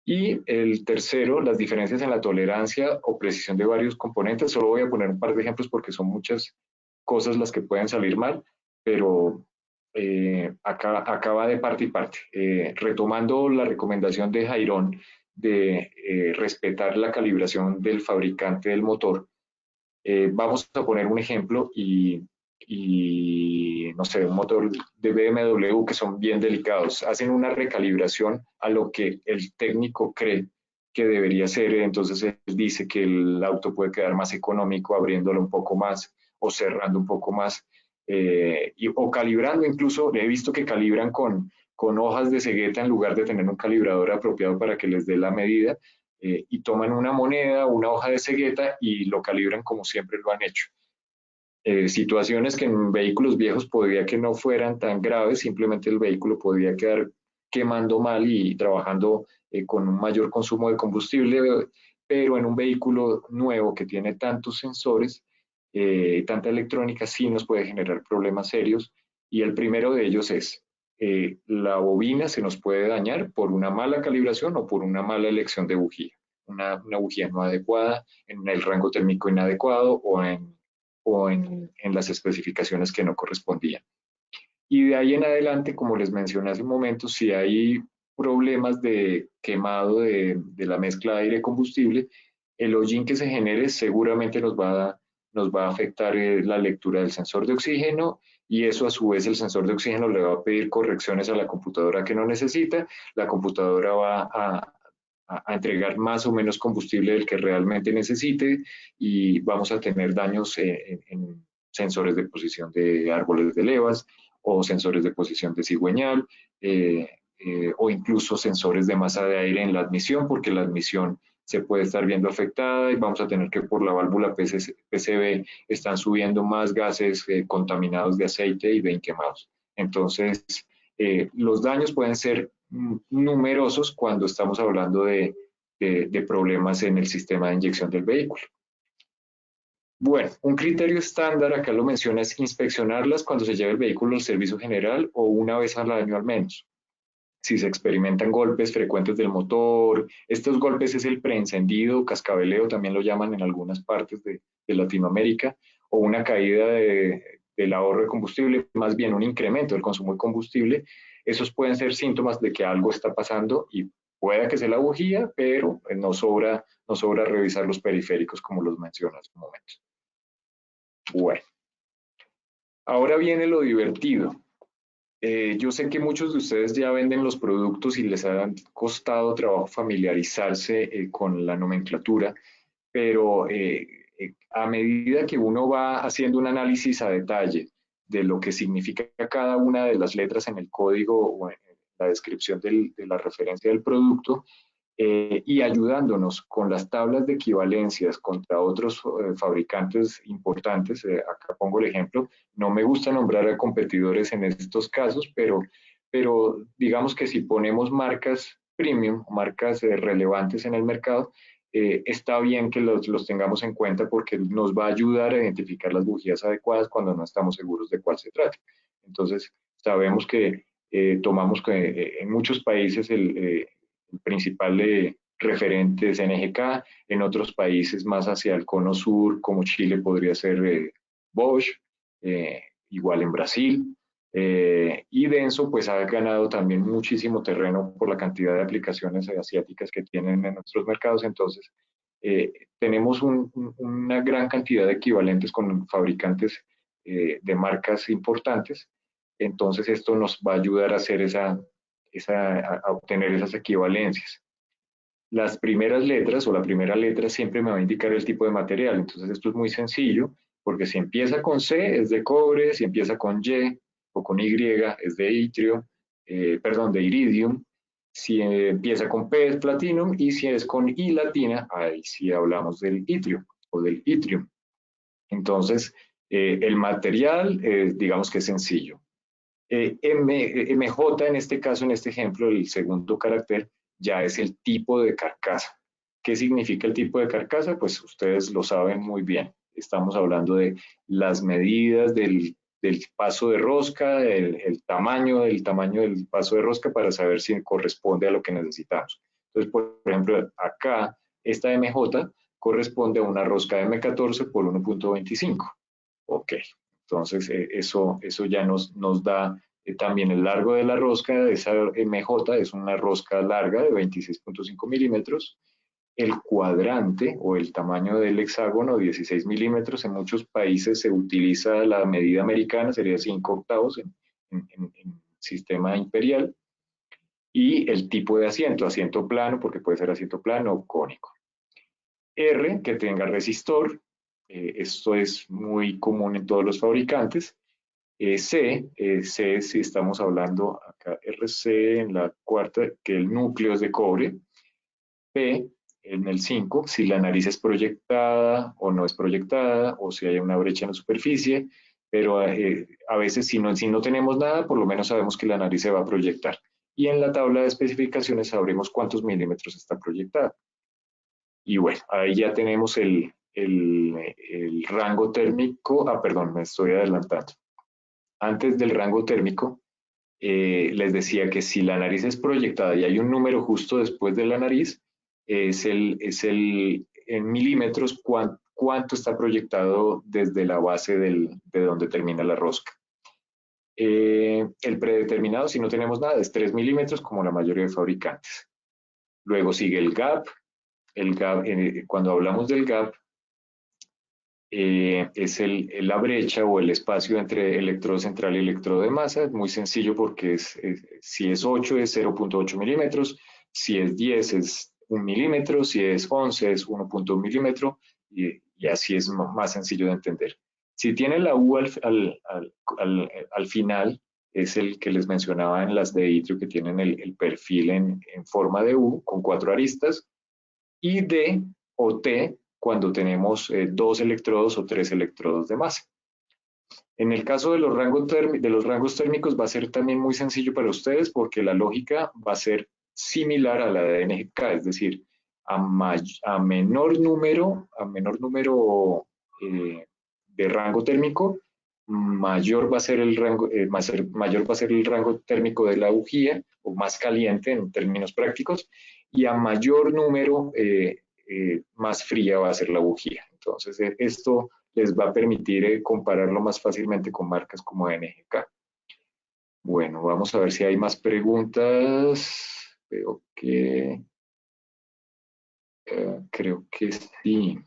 Y el tercero, las diferencias en la tolerancia o precisión de varios componentes. Solo voy a poner un par de ejemplos porque son muchas cosas las que pueden salir mal, pero acá va de parte y parte. Retomando la recomendación de Jairón de respetar la calibración del fabricante del motor, vamos a poner un ejemplo y, no sé, un motor de BMW que son bien delicados, hacen una recalibración a lo que el técnico cree que debería ser, entonces él dice que el auto puede quedar más económico abriéndolo un poco más o cerrando un poco más, o calibrando incluso, he visto que calibran con hojas de cegueta en lugar de tener un calibrador apropiado para que les dé la medida, y toman una moneda, una hoja de cegueta y lo calibran como siempre lo han hecho. Situaciones que en vehículos viejos podría que no fueran tan graves, simplemente el vehículo podría quedar quemando mal y trabajando con un mayor consumo de combustible, pero en un vehículo nuevo que tiene tantos sensores, tanta electrónica, sí nos puede generar problemas serios, y el primero de ellos es la bobina se nos puede dañar por una mala calibración o por una mala elección de bujía, una bujía no adecuada, en el rango térmico inadecuado o en las especificaciones que no correspondían. Y de ahí en adelante, como les mencioné hace un momento, si hay problemas de quemado de la mezcla de aire-combustible, el hollín que se genere seguramente nos va a afectar la lectura del sensor de oxígeno, y eso a su vez el sensor de oxígeno le va a pedir correcciones a la computadora que no necesita, la computadora va a entregar más o menos combustible del que realmente necesite y vamos a tener daños en sensores de posición de árboles de levas o sensores de posición de cigüeñal, o incluso sensores de masa de aire en la admisión, porque la admisión se puede estar viendo afectada y vamos a tener que por la válvula PCB están subiendo más gases contaminados de aceite y bien quemados. Entonces, los daños pueden ser numerosos cuando estamos hablando de problemas en el sistema de inyección del vehículo. Bueno, un criterio estándar, acá lo menciona, es inspeccionarlas cuando se lleve el vehículo al servicio general o una vez al año al menos. Si se experimentan golpes frecuentes del motor, estos golpes es el preencendido, cascabeleo, también lo llaman en algunas partes de Latinoamérica, o una caída del ahorro de combustible, más bien un incremento del consumo de combustible, esos pueden ser síntomas de que algo está pasando y pueda que sea la bujía, pero no sobra revisar los periféricos como los mencioné hace un momento. Bueno, ahora viene lo divertido. Yo sé que muchos de ustedes ya venden los productos y les ha costado trabajo familiarizarse con la nomenclatura, pero a medida que uno va haciendo un análisis a detalle de lo que significa cada una de las letras en el código o en la descripción de la referencia del producto, y ayudándonos con las tablas de equivalencias contra otros fabricantes importantes. Acá pongo el ejemplo, no me gusta nombrar a competidores en estos casos, pero digamos que si ponemos marcas premium, marcas relevantes en el mercado, está bien que los tengamos en cuenta porque nos va a ayudar a identificar las bujías adecuadas cuando no estamos seguros de cuál se trata. Entonces, sabemos que tomamos que en muchos países el principal referente es NGK, en otros países más hacia el cono sur, como Chile, podría ser Bosch, igual en Brasil, y Denso pues ha ganado también muchísimo terreno por la cantidad de aplicaciones asiáticas que tienen en nuestros mercados, entonces tenemos una gran cantidad de equivalentes con fabricantes de marcas importantes, entonces esto nos va a ayudar a hacer a obtener esas equivalencias. Las primeras letras o la primera letra siempre me va a indicar el tipo de material, entonces esto es muy sencillo, porque si empieza con C es de cobre, si empieza con Y o con Y es de itrio, perdón, de iridium, si empieza con P es platinum y si es con I latina, ahí sí hablamos del itrio o del itrium. Entonces, el material, digamos que es sencillo. MJ en este caso, en este ejemplo, el segundo carácter, ya es el tipo de carcasa. ¿Qué significa el tipo de carcasa? Pues ustedes lo saben muy bien. Estamos hablando de las medidas del paso de rosca, el tamaño del paso de rosca para saber si corresponde a lo que necesitamos. Entonces, por ejemplo, acá esta MJ corresponde a una rosca M14 por 1.25. Ok, entonces eso ya nos da también el largo de la rosca. Esa MJ es una rosca larga de 26.5 milímetros. El cuadrante o el tamaño del hexágono, 16 milímetros. En muchos países se utiliza la medida americana, sería 5 octavos en sistema imperial. Y el tipo de asiento plano, porque puede ser asiento plano o cónico. R, que tenga resistor, esto es muy común en todos los fabricantes. C, si estamos hablando acá, RC en la cuarta, que el núcleo es de cobre. P, en el 5, si la nariz es proyectada o no es proyectada, o si hay una brecha en la superficie, pero a veces si no tenemos nada, por lo menos sabemos que la nariz se va a proyectar. Y en la tabla de especificaciones sabremos cuántos milímetros está proyectada. Y bueno, ahí ya tenemos el rango térmico. Perdón, me estoy adelantando. Antes del rango térmico, les decía que si la nariz es proyectada y hay un número justo después de la nariz, es en milímetros cuánto está proyectado desde la base de donde termina la rosca. El predeterminado, si no tenemos nada, es 3 milímetros, como la mayoría de fabricantes. Luego sigue el gap. Cuando hablamos del gap, es la brecha o el espacio entre electrodo central y electrodo de masa. Es muy sencillo porque si es 8 es 0.8 milímetros, si es 10 es 1 milímetro, si es 11 es 1.1 milímetro y así es más sencillo de entender. Si tiene la U al final, es el que les mencionaba en las de itrio que tienen el perfil en forma de U con 4 aristas, y D o T cuando tenemos 2 electrodos o 3 electrodos de masa. En el caso de los rangos térmicos va a ser también muy sencillo para ustedes porque la lógica va a ser similar a la de NGK, es decir, a menor número de rango térmico, mayor va a ser el rango, mayor va a ser el rango térmico de la bujía, o más caliente en términos prácticos, y a mayor número, más fría va a ser la bujía. Entonces, esto les va a permitir compararlo más fácilmente con marcas como NGK. Bueno, vamos a ver si hay más preguntas. Creo que sí.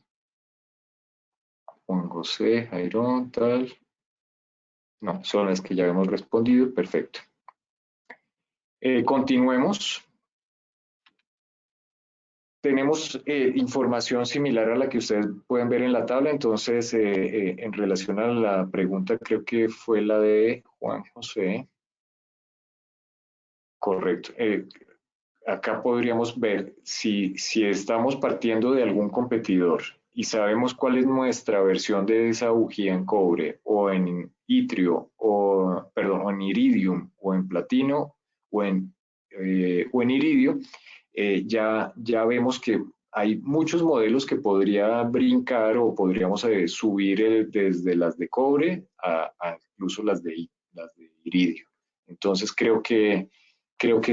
Juan José, Jairón, tal. No, son las que ya hemos respondido. Perfecto. Continuemos. Tenemos información similar a la que ustedes pueden ver en la tabla, entonces en relación a la pregunta, creo que fue la de Juan José. Correcto. Acá podríamos ver si estamos partiendo de algún competidor y sabemos cuál es nuestra versión de esa bujía en cobre o en itrio o en iridium o en platino o en iridio, ya vemos que hay muchos modelos que podría brincar o podríamos subir desde las de cobre a incluso las de iridio. Entonces creo que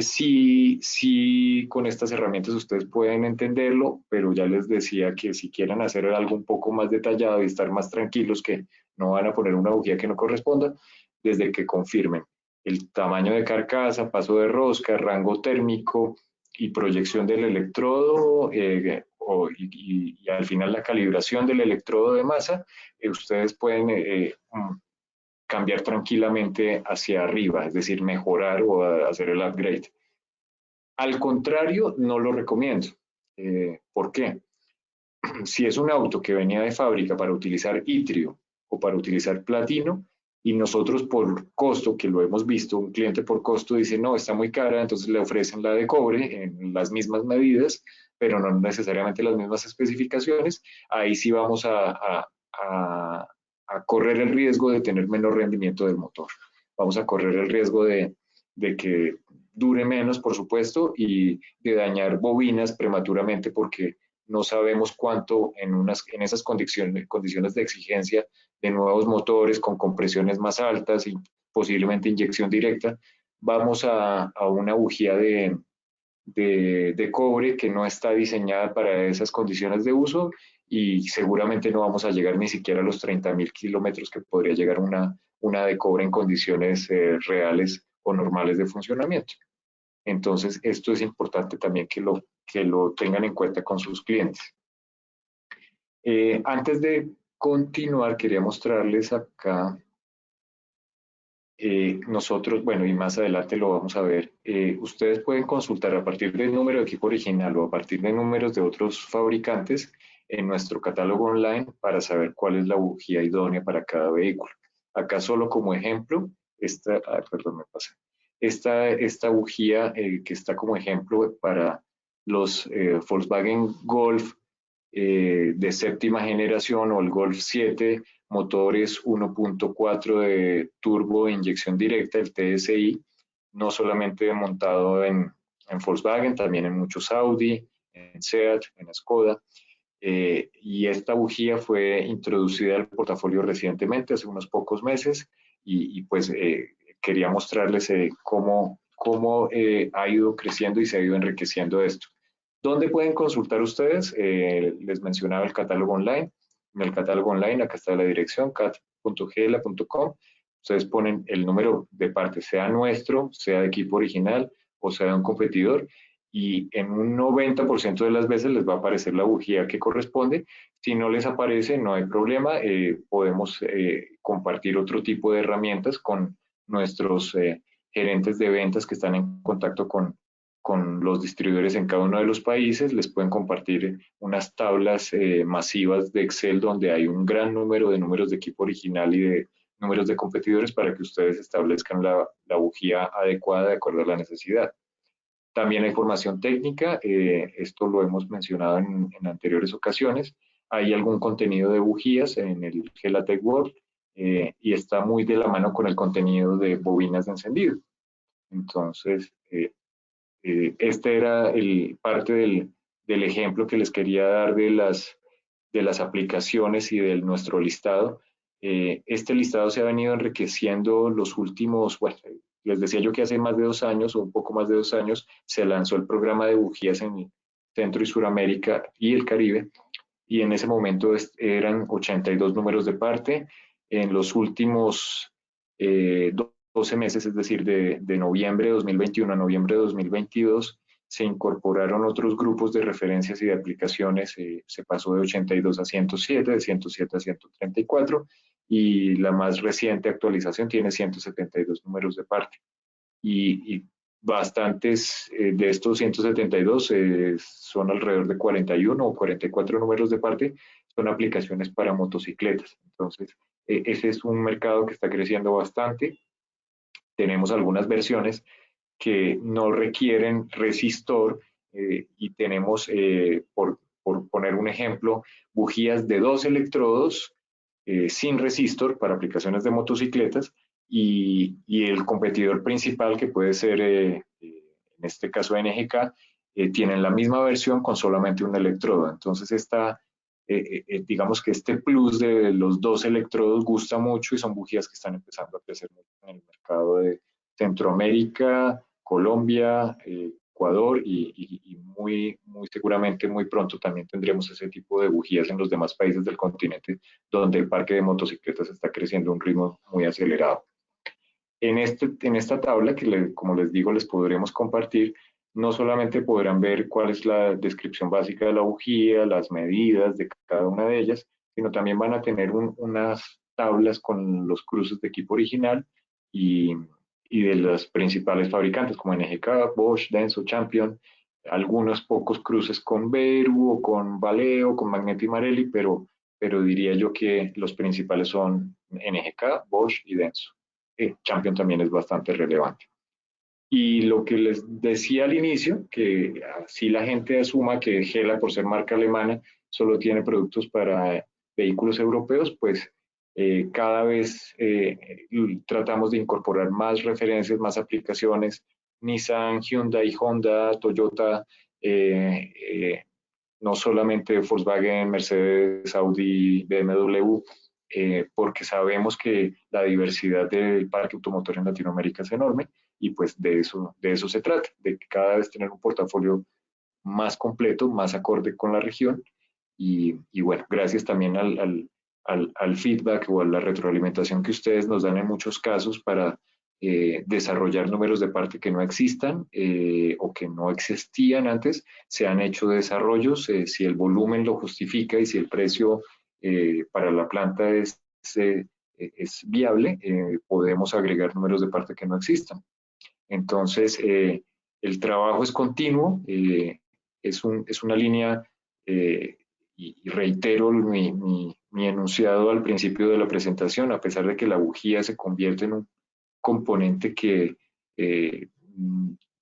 sí, con estas herramientas ustedes pueden entenderlo, pero ya les decía que si quieren hacer algo un poco más detallado y estar más tranquilos, que no van a poner una bujía que no corresponda, desde que confirmen el tamaño de carcasa, paso de rosca, rango térmico y proyección del electrodo, y al final la calibración del electrodo de masa, ustedes pueden cambiar tranquilamente hacia arriba, es decir, mejorar o hacer el upgrade. Al contrario, no lo recomiendo. ¿Por qué? Si es un auto que venía de fábrica para utilizar itrio o para utilizar platino, y nosotros por costo, que lo hemos visto, un cliente por costo dice, no, está muy cara, entonces le ofrecen la de cobre en las mismas medidas, pero no necesariamente las mismas especificaciones, ahí sí vamos a correr el riesgo de tener menos rendimiento del motor. Vamos a correr el riesgo de que dure menos, por supuesto, y de dañar bobinas prematuramente porque no sabemos cuánto en esas condiciones de exigencia de nuevos motores con compresiones más altas y posiblemente inyección directa, vamos a una bujía de cobre que no está diseñada para esas condiciones de uso y seguramente no vamos a llegar ni siquiera a los 30.000 kilómetros que podría llegar una de cobre en condiciones reales o normales de funcionamiento. Entonces, esto es importante también que lo tengan en cuenta con sus clientes. Antes de continuar, quería mostrarles acá, nosotros, bueno, y más adelante lo vamos a ver, ustedes pueden consultar a partir del número de equipo original o a partir de números de otros fabricantes en nuestro catálogo online para saber cuál es la bujía idónea para cada vehículo. Acá solo como ejemplo, perdón, me pasé. Esta bujía que está como ejemplo para los Volkswagen Golf de séptima generación o el Golf 7, motores 1.4 de turbo de inyección directa, el TSI, no solamente montado en Volkswagen, también en muchos Audi, en Seat, en Skoda. Y esta bujía fue introducida al portafolio recientemente, hace unos pocos meses, y pues quería mostrarles cómo ha ido creciendo y se ha ido enriqueciendo esto. ¿Dónde pueden consultar ustedes? Les mencionaba el catálogo online. En el catálogo online, acá está la dirección, cat.gela.com. Ustedes ponen el número de parte, sea nuestro, sea de equipo original o sea de un competidor, y en un 90% de las veces les va a aparecer la bujía que corresponde. Si no les aparece, no hay problema. Podemos compartir otro tipo de herramientas con nuestros gerentes de ventas que están en contacto con los distribuidores en cada uno de los países. Les pueden compartir unas tablas masivas de Excel donde hay un gran número de números de equipo original y de números de competidores para que ustedes establezcan la bujía adecuada de acuerdo a la necesidad. También hay formación técnica, esto lo hemos mencionado en anteriores ocasiones. Hay algún contenido de bujías en el Gelatech World y está muy de la mano con el contenido de bobinas de encendido. Entonces, este era parte del ejemplo que les quería dar de las aplicaciones y de nuestro listado. Este listado se ha venido enriqueciendo los últimos, bueno, les decía yo que hace más de 2 años o un poco más de 2 años se lanzó el programa de bujías en Centro y Suramérica y el Caribe, y en ese momento eran 82 números de parte. En los últimos 12 meses, es decir, de noviembre de 2021 a noviembre de 2022, se incorporaron otros grupos de referencias y de aplicaciones. Se pasó de 82 a 107, de 107 a 134, y la más reciente actualización tiene 172 números de parte. Y bastantes de estos 172 son alrededor de 41 o 44 números de parte, son aplicaciones para motocicletas. Entonces, ese es un mercado que está creciendo bastante. Tenemos algunas versiones que no requieren resistor y tenemos, por poner un ejemplo, bujías de 2 electrodos sin resistor para aplicaciones de motocicletas, y el competidor principal, que puede ser en este caso NGK, tienen la misma versión con solamente un electrodo. Entonces digamos que este plus de los 2 electrodos gusta mucho y son bujías que están empezando a crecer mucho en el mercado de Centroamérica, Colombia, Ecuador, y muy seguramente muy pronto también tendremos ese tipo de bujías en los demás países del continente donde el parque de motocicletas está creciendo a un ritmo muy acelerado. En esta tabla, como les digo, les podremos compartir, no solamente podrán ver cuál es la descripción básica de la bujía, las medidas de cada una de ellas, sino también van a tener unas tablas con los cruces de equipo original y, y de los principales fabricantes como NGK, Bosch, Denso, Champion, algunos pocos cruces con Veru o con Valeo, con Magneti Marelli, pero diría yo que los principales son NGK, Bosch y Denso. Champion también es bastante relevante. Y lo que les decía al inicio, que así la gente asuma que Gela, por ser marca alemana, solo tiene productos para vehículos europeos, pues cada vez tratamos de incorporar más referencias, más aplicaciones. Nissan, Hyundai, Honda, Toyota, eh, eh, no solamente Volkswagen, Mercedes, Audi, BMW, porque sabemos que la diversidad del parque automotor en Latinoamérica es enorme y pues de eso se trata, de cada vez tener un portafolio más completo, más acorde con la región y bueno, gracias también al feedback o a la retroalimentación que ustedes nos dan en muchos casos para desarrollar números de parte que no existan o que no existían antes, se han hecho desarrollos, si el volumen lo justifica y si el precio para la planta es viable, podemos agregar números de parte que no existan. Entonces, el trabajo es continuo, es una línea, y reitero mi enunciado al principio de la presentación, a pesar de que la bujía se convierte en un componente que eh,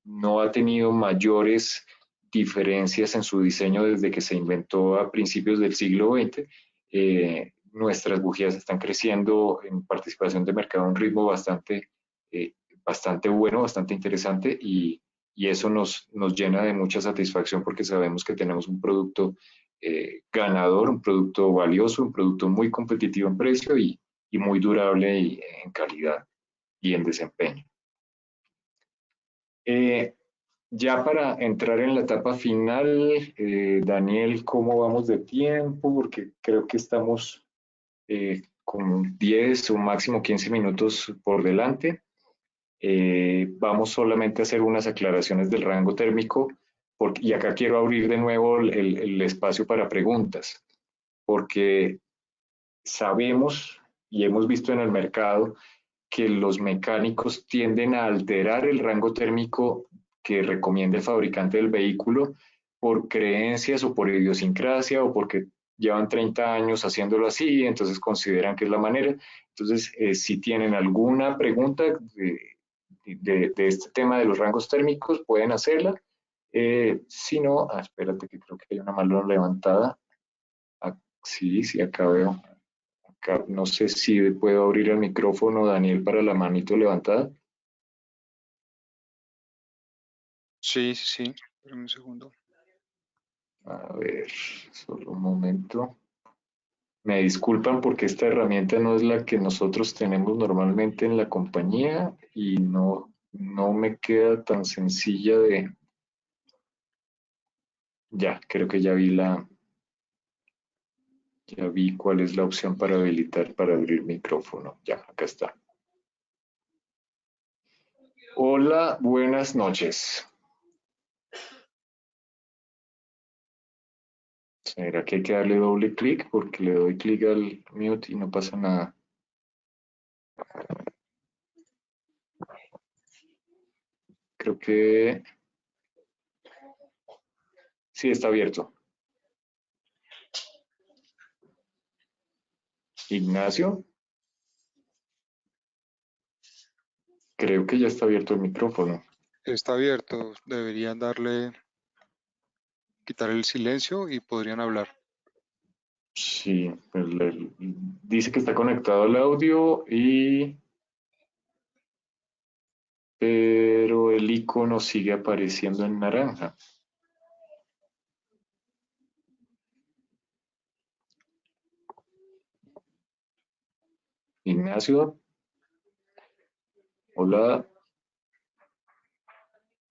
no ha tenido mayores diferencias en su diseño desde que se inventó a principios del siglo XX. Nuestras bujías están creciendo en participación de mercado a un ritmo eh, bastante bueno, bastante interesante y eso nos llena de mucha satisfacción porque sabemos que tenemos un producto ganador, un producto valioso, un producto muy competitivo en precio y muy durable en calidad y en desempeño. Eh, ya para entrar en la etapa final, Daniel, ¿cómo vamos de tiempo? Porque creo que estamos con 10 o máximo 15 minutos por delante. Vamos solamente a hacer unas aclaraciones del rango térmico y acá quiero abrir de nuevo el espacio para preguntas, porque sabemos y hemos visto en el mercado que los mecánicos tienden a alterar el rango térmico que recomienda el fabricante del vehículo por creencias o por idiosincrasia o porque llevan 30 años haciéndolo así, entonces consideran que es la manera. Entonces, si tienen alguna pregunta de este tema de los rangos térmicos, pueden hacerla. Si no, espérate que creo que hay una mano levantada. Sí, sí, acá veo. No sé si puedo abrir el micrófono, Daniel, para la manito levantada. Sí, sí, sí. Espérame un segundo. A ver, solo un momento. Me disculpan porque esta herramienta no es la que nosotros tenemos normalmente en la compañía y no me queda tan sencilla de... Ya, creo que ya vi cuál es la opción para habilitar, para abrir micrófono. Ya, acá está. Hola, buenas noches. ¿Será que hay que darle doble clic? Porque le doy clic al mute y no pasa nada. Creo que sí está abierto. Ignacio, creo que ya está abierto el micrófono. Está abierto. Deberían quitar el silencio y podrían hablar. Sí, pues dice que está conectado al audio pero el icono sigue apareciendo en naranja. Ignacio, hola.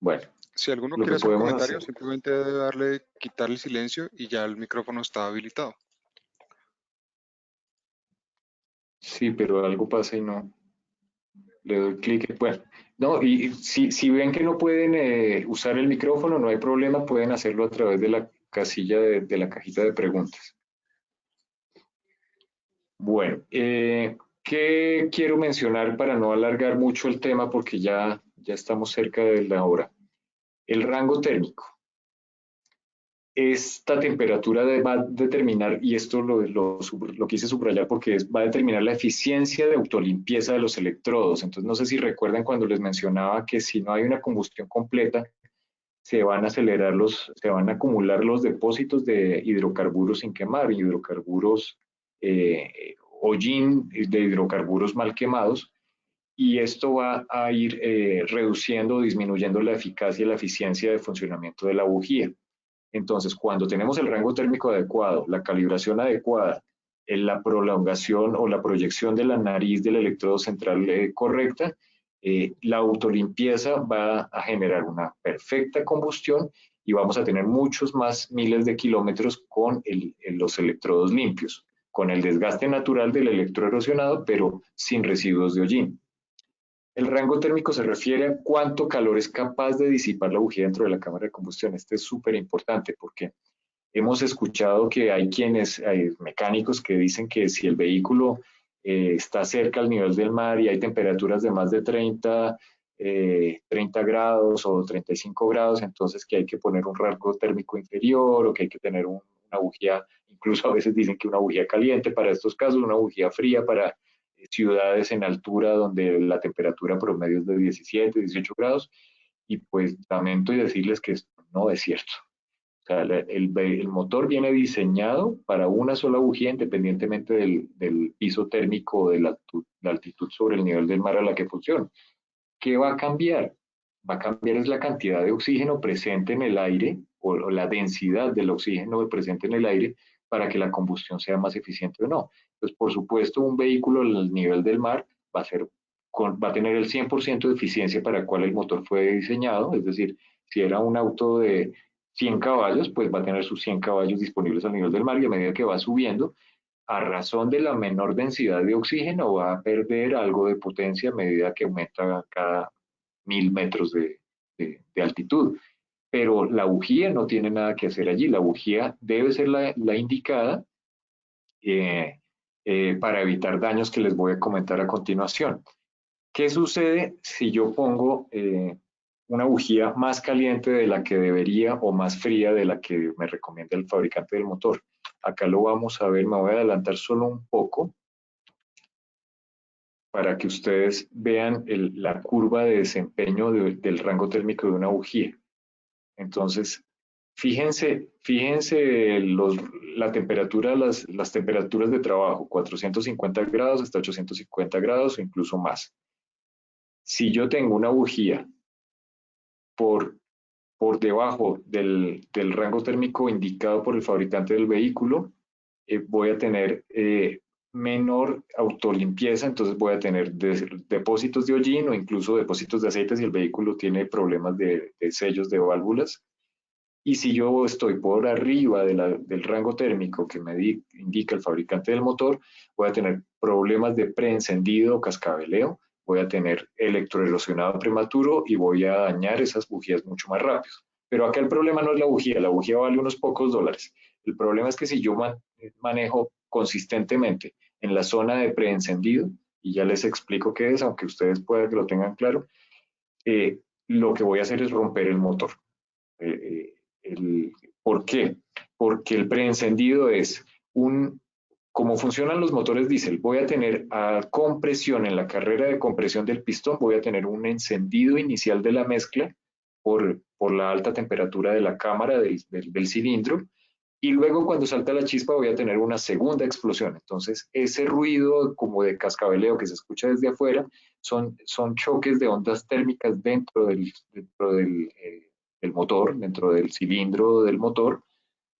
Bueno, Si alguno lo que quiere hacer podemos hacer. comentarios, simplemente debe quitar el silencio y ya el micrófono está habilitado. Sí, pero algo pasa y no. Le doy clic. Bueno, No, y si ven que no pueden usar el micrófono, no hay problema, pueden hacerlo a través de la casilla de la cajita de preguntas. Bueno, ¿qué quiero mencionar para no alargar mucho el tema porque ya estamos cerca de la hora? El rango térmico. Esta temperatura va a determinar, y esto lo quise subrayar porque va a determinar la eficiencia de autolimpieza de los electrodos. Entonces, no sé si recuerdan cuando les mencionaba que si no hay una combustión completa, se van a acumular los depósitos de hidrocarburos sin quemar, hidrocarburos hollín de hidrocarburos mal quemados, y esto va a ir reduciendo o disminuyendo la eficacia y la eficiencia de funcionamiento de la bujía. Entonces, cuando tenemos el rango térmico adecuado, la calibración adecuada, la prolongación o la proyección de la nariz del electrodo central correcta, la autolimpieza va a generar una perfecta combustión y vamos a tener muchos más miles de kilómetros con los electrodos limpios, con el desgaste natural del electrodo erosionado, pero sin residuos de hollín. El rango térmico se refiere a cuánto calor es capaz de disipar la bujía dentro de la cámara de combustión. Este es súper importante porque hemos escuchado que hay mecánicos que dicen que si el vehículo está cerca al nivel del mar y hay temperaturas de más de 30 grados o 35 grados, entonces que hay que poner un rango térmico inferior o que hay que tener una bujía, incluso a veces dicen que una bujía caliente para estos casos, una bujía fría para ciudades en altura donde la temperatura promedio es de 17, 18 grados, y pues lamento y decirles que esto no es cierto. O sea, el motor viene diseñado para una sola bujía independientemente del piso térmico o de la altitud sobre el nivel del mar a la que funciona. ¿Qué va a cambiar? Va a cambiar es la cantidad de oxígeno presente en el aire o la densidad del oxígeno presente en el aire para que la combustión sea más eficiente o no. Entonces, por supuesto, un vehículo al nivel del mar va a tener el 100% de eficiencia para el cual el motor fue diseñado, es decir, si era un auto de 100 caballos, pues va a tener sus 100 caballos disponibles al nivel del mar y a medida que va subiendo, a razón de la menor densidad de oxígeno, va a perder algo de potencia a medida que aumenta cada 1000 metros de altitud. Pero la bujía no tiene nada que hacer allí. La bujía debe ser la indicada eh, para evitar daños que les voy a comentar a continuación. ¿Qué sucede si yo pongo una bujía más caliente de la que debería o más fría de la que me recomienda el fabricante del motor? Acá lo vamos a ver, me voy a adelantar solo un poco para que ustedes vean la curva de desempeño del rango térmico de una bujía. Entonces, fíjense la temperatura, las temperaturas de trabajo, 450 grados hasta 850 grados o incluso más. Si yo tengo una bujía por, por debajo del rango térmico indicado por el fabricante del vehículo, voy a tener menor autolimpieza, entonces voy a tener depósitos de hollín o incluso depósitos de aceite si el vehículo tiene problemas de sellos de válvulas. Y si yo estoy por arriba del rango térmico que me indica el fabricante del motor, voy a tener problemas de preencendido o cascabeleo, voy a tener electroerosionado prematuro y voy a dañar esas bujías mucho más rápido. Pero acá el problema no es la bujía vale unos pocos dólares. El problema es que si yo manejo consistentemente en la zona de preencendido, y ya les explico qué es, aunque ustedes puedan que lo tengan claro, lo que voy a hacer es romper el motor. Eh, el, ¿Por qué? Porque el preencendido es como funcionan los motores diésel, voy a tener a compresión en la carrera de compresión del pistón, voy a tener un encendido inicial de la mezcla por la alta temperatura de la cámara del cilindro, y luego cuando salta la chispa voy a tener una segunda explosión. Entonces, ese ruido como de cascabeleo que se escucha desde afuera son choques de ondas térmicas del motor, dentro del cilindro del motor,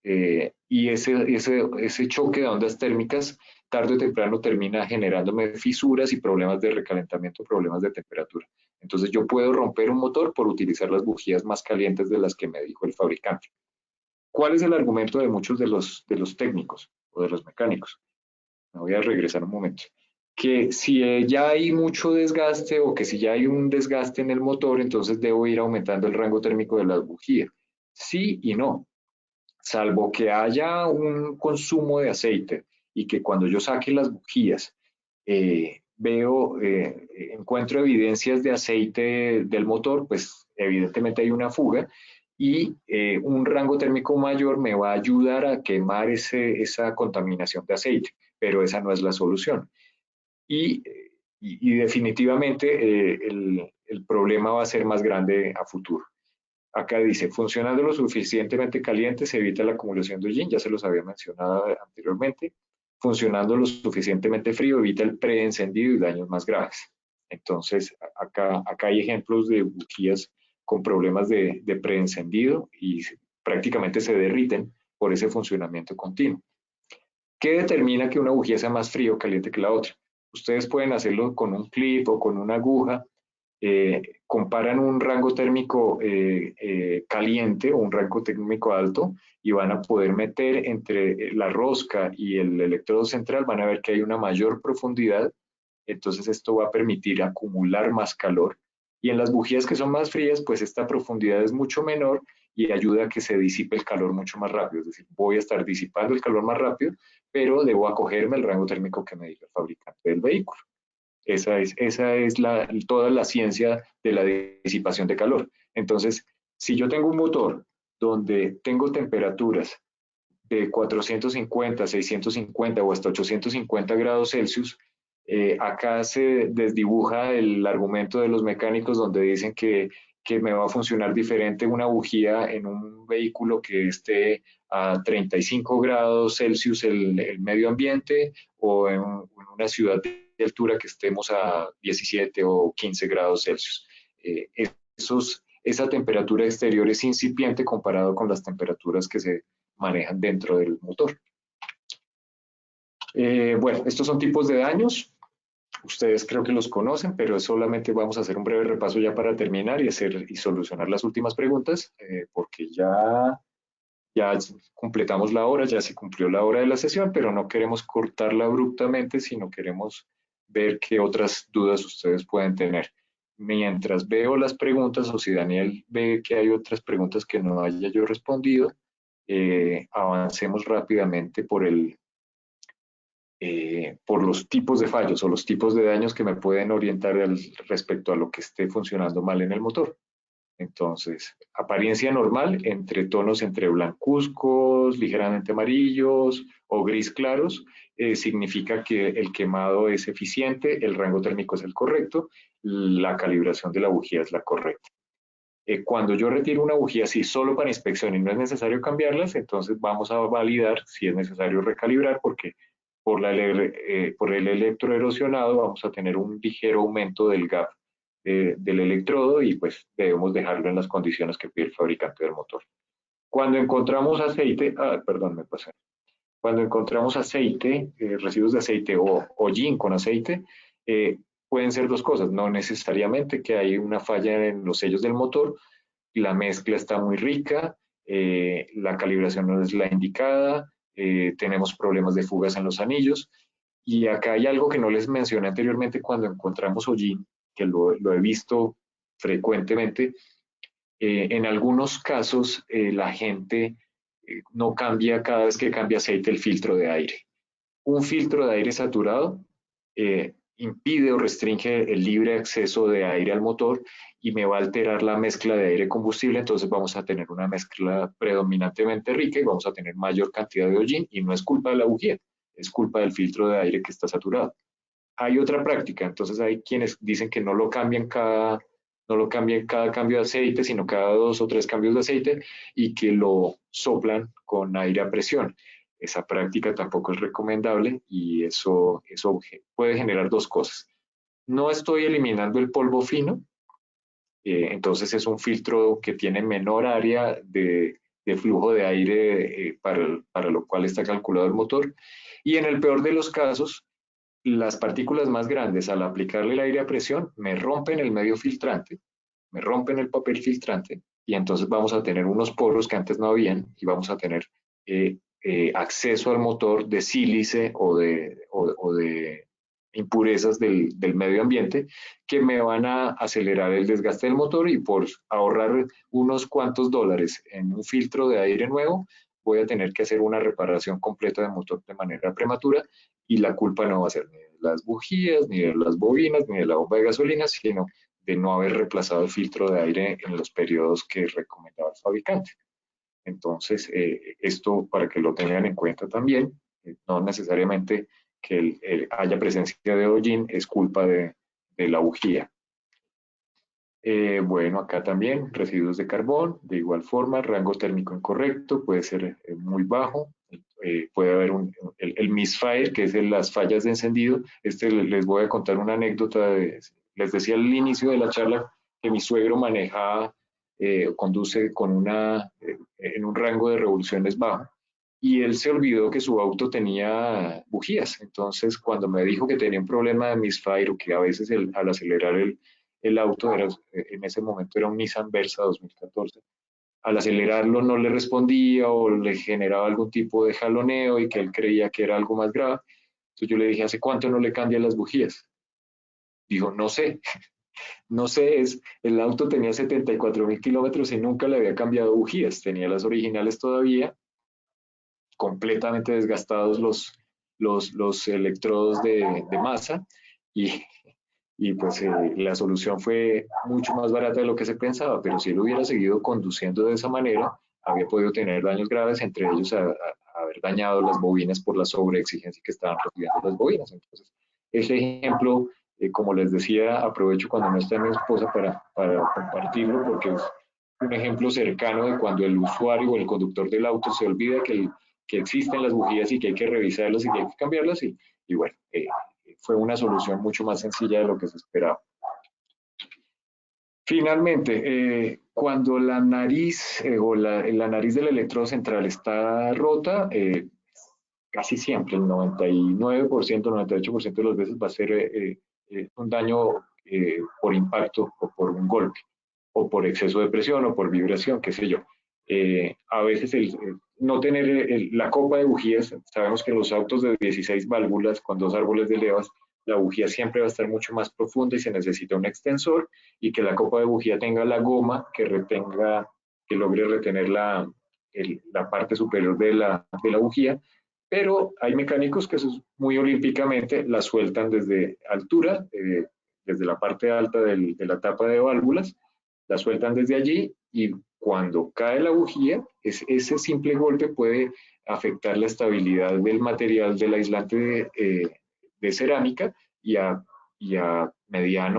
y ese choque de ondas térmicas tarde o temprano termina generándome fisuras y problemas de recalentamiento, problemas de temperatura. Entonces yo puedo romper un motor por utilizar las bujías más calientes de las que me dijo el fabricante. ¿Cuál es el argumento de muchos de los técnicos o de los mecánicos? Me voy a regresar un momento. que si ya hay mucho desgaste o que si ya hay un desgaste en el motor, entonces debo ir aumentando el rango térmico de las bujías. Sí y no, salvo que haya un consumo de aceite y que cuando yo saque las bujías encuentro evidencias de aceite del motor, pues evidentemente hay una fuga y un rango térmico mayor me va a ayudar a quemar esa contaminación de aceite, pero esa no es la solución. Y, y definitivamente el problema va a ser más grande a futuro. Acá dice, funcionando lo suficientemente caliente se evita la acumulación de hollín, ya se los había mencionado anteriormente. Funcionando lo suficientemente frío evita el preencendido y daños más graves. Entonces, acá hay ejemplos de bujías con problemas de preencendido y prácticamente se derriten por ese funcionamiento continuo. ¿Qué determina que una bujía sea más fría o caliente que la otra? Ustedes pueden hacerlo con un clip o con una aguja, comparan un rango térmico caliente o un rango térmico alto y van a poder meter entre la rosca y el electrodo central, van a ver que hay una mayor profundidad, entonces esto va a permitir acumular más calor. Y en las bujías que son más frías, pues esta profundidad es mucho menor y ayuda a que se disipe el calor mucho más rápido, es decir, voy a estar disipando el calor más rápido, pero debo acogerme al rango térmico que me diga el fabricante del vehículo. Esa es toda la ciencia de la disipación de calor. Entonces, si yo tengo un motor donde tengo temperaturas de 450, 650 o hasta 850 grados Celsius, acá se desdibuja el argumento de los mecánicos donde dicen que me va a funcionar diferente una bujía en un vehículo que esté a 35 grados Celsius el medio ambiente o en una ciudad de altura que estemos a 17 o 15 grados Celsius. Esa temperatura exterior es incipiente comparado con las temperaturas que se manejan dentro del motor. Bueno, estos son tipos de daños. Ustedes creo que los conocen, pero solamente vamos a hacer un breve repaso ya para terminar y solucionar las últimas preguntas, porque ya completamos la hora, ya se cumplió la hora de la sesión, pero no queremos cortarla abruptamente, sino queremos ver qué otras dudas ustedes pueden tener. Mientras veo las preguntas o si Daniel ve que hay otras preguntas que no haya yo respondido, avancemos rápidamente por los tipos de fallos o los tipos de daños que me pueden orientar respecto a lo que esté funcionando mal en el motor. Entonces, apariencia normal entre tonos entre blancuzcos, ligeramente amarillos o gris claros, significa que el quemado es eficiente, el rango térmico es el correcto, la calibración de la bujía es la correcta. Cuando yo retiro una bujía así solo para inspección y no es necesario cambiarlas, entonces vamos a validar si es necesario recalibrar porque por el electroerosionado vamos a tener un ligero aumento del gap del electrodo y pues debemos dejarlo en las condiciones que pide el fabricante del motor. Cuando encontramos aceite, perdón, me pasé. Cuando encontramos aceite, residuos de aceite o hollín con aceite, pueden ser dos cosas, no necesariamente que hay una falla en los sellos del motor, la mezcla está muy rica, la calibración no es la indicada, tenemos problemas de fugas en los anillos, y acá hay algo que no les mencioné anteriormente cuando encontramos hollín, que lo he visto frecuentemente. En algunos casos la gente no cambia cada vez que cambia aceite el filtro de aire. Un filtro de aire saturado impide o restringe el libre acceso de aire al motor y me va a alterar la mezcla de aire combustible, entonces vamos a tener una mezcla predominantemente rica y vamos a tener mayor cantidad de hollín y no es culpa de la bujía, es culpa del filtro de aire que está saturado. Hay otra práctica, entonces hay quienes dicen que no lo cambian cada cambio de aceite, sino cada 2 o 3 cambios de aceite y que lo soplan con aire a presión. Esa práctica tampoco es recomendable y eso puede generar dos cosas. No estoy eliminando el polvo fino, entonces es un filtro que tiene menor área de flujo de aire para lo cual está calculado el motor. Y en el peor de los casos, las partículas más grandes al aplicarle el aire a presión me rompen el medio filtrante, me rompen el papel filtrante y entonces vamos a tener unos poros que antes no habían y vamos a tener acceso al motor de sílice o de impurezas del medio ambiente que me van a acelerar el desgaste del motor, y por ahorrar unos cuantos dólares en un filtro de aire nuevo, voy a tener que hacer una reparación completa del motor de manera prematura, y la culpa no va a ser ni de las bujías, ni de las bobinas, ni de la bomba de gasolina, sino de no haber reemplazado el filtro de aire en los periodos que recomendaba el fabricante. Entonces, esto para que lo tengan en cuenta también, no necesariamente que haya presencia de hollín es culpa de la bujía. Bueno, acá también residuos de carbón, de igual forma, rango térmico incorrecto, puede ser muy bajo, puede haber el misfire, que es las fallas de encendido. Les voy a contar una anécdota, les decía al inicio de la charla que mi suegro maneja, conduce en un rango de revoluciones bajo, y él se olvidó que su auto tenía bujías. Entonces, cuando me dijo que tenía un problema de misfire, o que a veces al acelerar el auto, en ese momento era un Nissan Versa 2014, al acelerarlo no le respondía o le generaba algún tipo de jaloneo, y que él creía que era algo más grave. Entonces yo le dije: ¿hace cuánto no le cambian las bujías? Dijo: no sé, no sé, el auto tenía 74.000 kilómetros y nunca le había cambiado bujías, tenía las originales todavía, completamente desgastados los electrodos de masa, y, y pues la solución fue mucho más barata de lo que se pensaba, pero si él hubiera seguido conduciendo de esa manera, había podido tener daños graves, entre ellos haber dañado las bobinas por la sobreexigencia que estaban recibiendo las bobinas. Entonces, ese ejemplo, como les decía, aprovecho cuando no está mi esposa para compartirlo, porque es un ejemplo cercano de cuando el usuario o el conductor del auto se olvida que existen las bujías y que hay que revisarlas y que hay que cambiarlas, y bueno, fue una solución mucho más sencilla de lo que se esperaba. Finalmente, cuando la nariz o la nariz del electrodo central está rota, casi siempre, el 99%, 98% de las veces va a ser un daño por impacto o por un golpe, o por exceso de presión o por vibración, qué sé yo. A veces no tener la copa de bujías, sabemos que los autos de 16 válvulas con 2 árboles de levas, la bujía siempre va a estar mucho más profunda y se necesita un extensor, y que la copa de bujía tenga la goma que logre retener la parte superior de la bujía. Pero hay mecánicos que muy olímpicamente la sueltan desde altura, desde la parte alta de la tapa de válvulas, la sueltan desde allí, y cuando cae la bujía, ese simple golpe puede afectar la estabilidad del material del aislante de cerámica, y a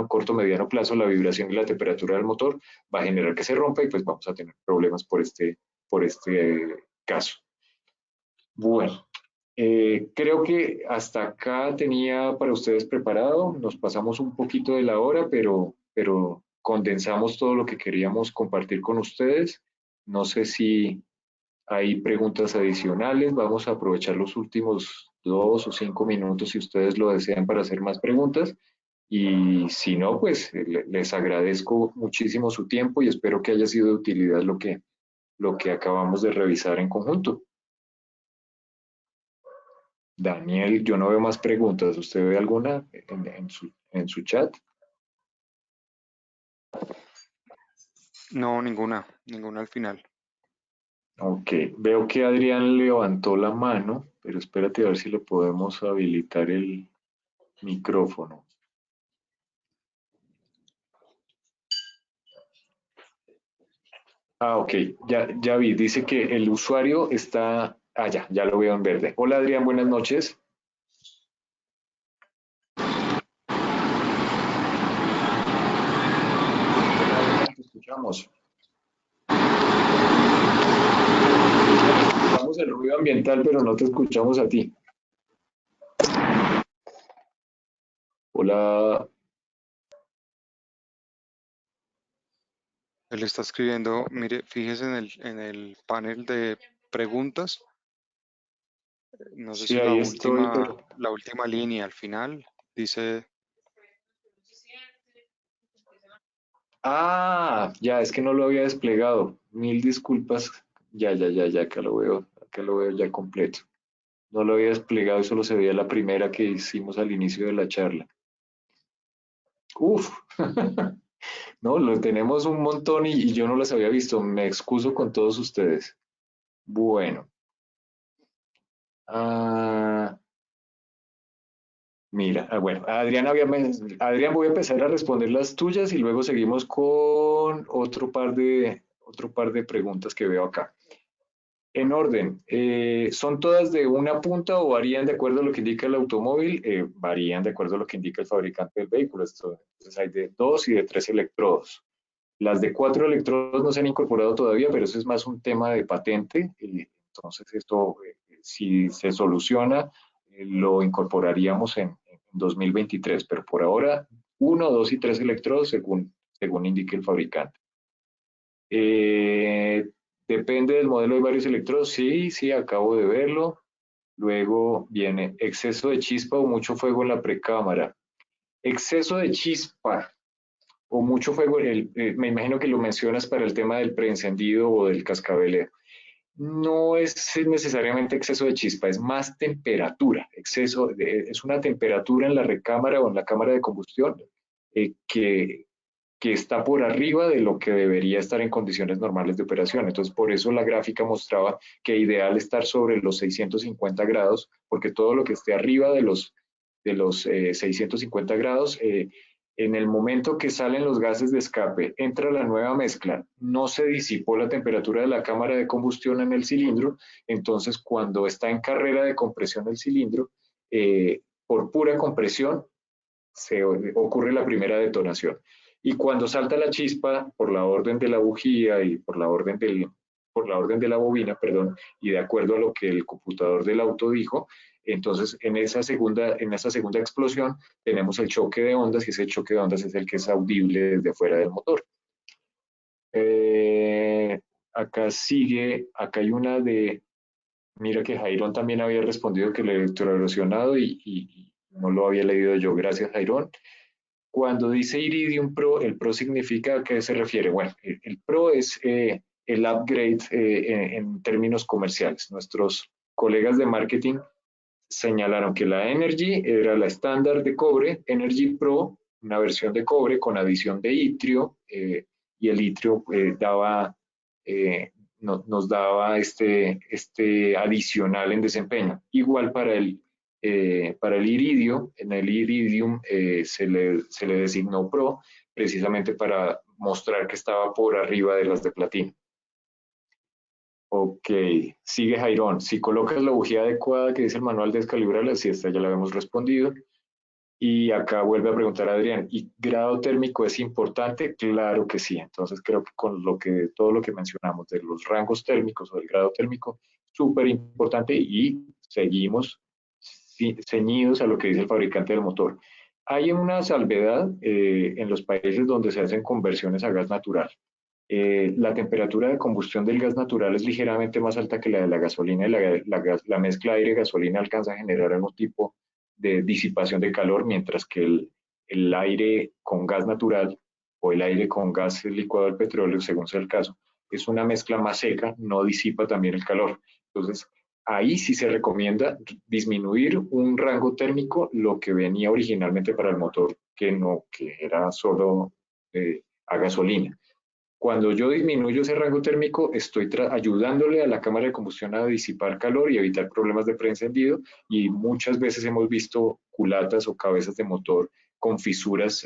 corto, mediano plazo, la vibración y la temperatura del motor va a generar que se rompa, y pues vamos a tener problemas por este caso. Bueno, creo que hasta acá tenía para ustedes preparado. Nos pasamos un poquito de la hora, pero condensamos todo lo que queríamos compartir con ustedes. No sé si hay preguntas adicionales. Vamos a aprovechar los últimos 2 o 5 minutos, si ustedes lo desean, para hacer más preguntas. Y si no, pues les agradezco muchísimo su tiempo, y espero que haya sido de utilidad lo que acabamos de revisar en conjunto. Daniel, yo no veo más preguntas. ¿Usted ve alguna en su chat? No, ninguna al final. Ok, veo que Adrián levantó la mano, pero espérate a ver si le podemos habilitar el micrófono. Ok, ya vi. Dice que el usuario está... ya lo veo en verde. Hola Adrián, buenas noches. Hola Adrián, te escuchamos. Escuchamos el ruido ambiental, pero no te escuchamos a ti. Hola. Él está escribiendo, mire, fíjese en el panel de preguntas. No sé Sí, si ahí estoy, pero... la última línea al final dice, Ya, es que no lo había desplegado. Mil disculpas. Ya, acá lo veo ya completo. No lo había desplegado y solo se veía la primera que hicimos al inicio de la charla. Uf, no, lo tenemos un montón y yo no las había visto. Me excuso con todos ustedes. Bueno, ah, mira, bueno, Adrián, voy a empezar a responder las tuyas y luego seguimos con otro par de preguntas que veo acá. En orden, ¿son todas de una punta o varían de acuerdo a lo que indica el automóvil? Varían de acuerdo a lo que indica el fabricante del vehículo. Entonces hay de dos y de tres electrodos. Las de cuatro electrodos no se han incorporado todavía, pero eso es más un tema de patente. Entonces esto, si se soluciona, lo incorporaríamos en 2023, pero por ahora uno, dos y tres electrodos según indique el fabricante. Eh, Depende del modelo de varios electrodos. Sí, sí, acabo de verlo. Luego viene exceso de chispa o mucho fuego en la precámara. Exceso de chispa o mucho fuego, me imagino que lo mencionas para el tema del preencendido o del cascabeleo. No es necesariamente exceso de chispa, es más temperatura. Es una temperatura en la recámara o en la cámara de combustión eh, que, que está por arriba de lo que debería estar en condiciones normales de operación. Entonces, por eso la gráfica mostraba que ideal estar sobre los 650 grados, porque todo lo que esté arriba de los 650 grados, en el momento que salen los gases de escape, entra la nueva mezcla, no se disipó la temperatura de la cámara de combustión en el cilindro, entonces cuando está en carrera de compresión el cilindro, por pura compresión, se ocurre la primera detonación. Y cuando salta la chispa por la orden de la bujía y por la orden de la bobina, perdón, y de acuerdo a lo que el computador del auto dijo, entonces en esa segunda explosión tenemos el choque de ondas y ese choque de ondas es el que es audible desde fuera del motor. Eh, acá hay una de, mira que Jairón también había respondido que el electroerosionado y no lo había leído yo. Gracias, Jairón. Cuando dice Iridium Pro, ¿el Pro significa a qué se refiere? Bueno, el Pro es el upgrade en términos comerciales. Nuestros colegas de marketing señalaron que la Energy era la estándar de cobre, Energy Pro, una versión de cobre con adición de itrio, y el itrio eh, nos daba este adicional en desempeño. Igual para el iridio, en el iridium se le designó Pro precisamente para mostrar que estaba por arriba de las de platino. Ok, sigue Jairón. Si colocas la bujía adecuada que dice el manual, descalibrarla, si esta ya la habíamos respondido. Y acá vuelve a preguntar Adrián, ¿y grado térmico es importante? Claro que sí. Entonces creo que con todo lo que mencionamos de los rangos térmicos o del grado térmico, súper importante y seguimos ceñidos a lo que dice el fabricante del motor. Hay una salvedad en los países donde se hacen conversiones a gas natural. La temperatura de combustión del gas natural es ligeramente más alta que la de la gasolina y la mezcla aire-gasolina alcanza a generar algún tipo de disipación de calor, mientras que el aire con gas natural o el aire con gas licuado del petróleo, según sea el caso, es una mezcla más seca, no disipa también el calor. Entonces, ahí sí se recomienda disminuir un rango térmico, lo que venía originalmente para el motor, que era solo a gasolina. Cuando yo disminuyo ese rango térmico, estoy ayudándole a la cámara de combustión a disipar calor y evitar problemas de preencendido, y muchas veces hemos visto culatas o cabezas de motor con fisuras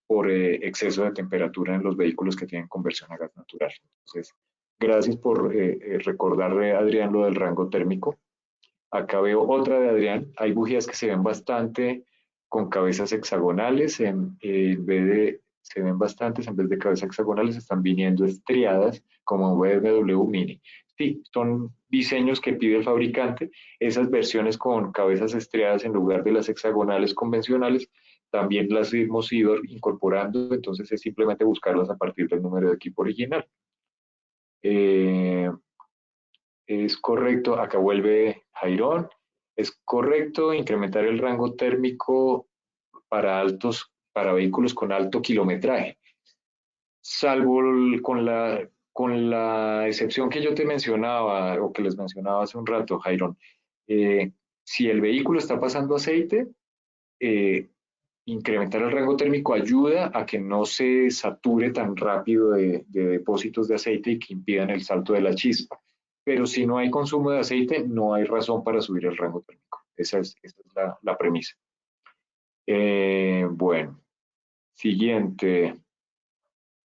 por exceso de temperatura en los vehículos que tienen conversión a gas natural. Entonces, gracias por recordarle, Adrián, lo del rango térmico. Acá veo otra de Adrián. Hay bujías que se ven bastante con cabezas hexagonales, en vez de, se ven bastantes, en vez de cabezas hexagonales, están viniendo estriadas como un BMW Mini. Sí, son diseños que pide el fabricante. Esas versiones con cabezas estriadas en lugar de las hexagonales convencionales, también las hemos ido incorporando, entonces es simplemente buscarlas a partir del número de equipo original. Eh, es correcto, acá vuelve Jairón. Es correcto incrementar el rango térmico para vehículos con alto kilometraje, salvo con la excepción que yo te mencionaba o que les mencionaba hace un rato, Jairón. Eh, si el vehículo está pasando aceite, eh, incrementar el rango térmico ayuda a que no se sature tan rápido de depósitos de aceite y que impidan el salto de la chispa. Pero si no hay consumo de aceite, no hay razón para subir el rango térmico. Esa es la premisa. Bueno, siguiente.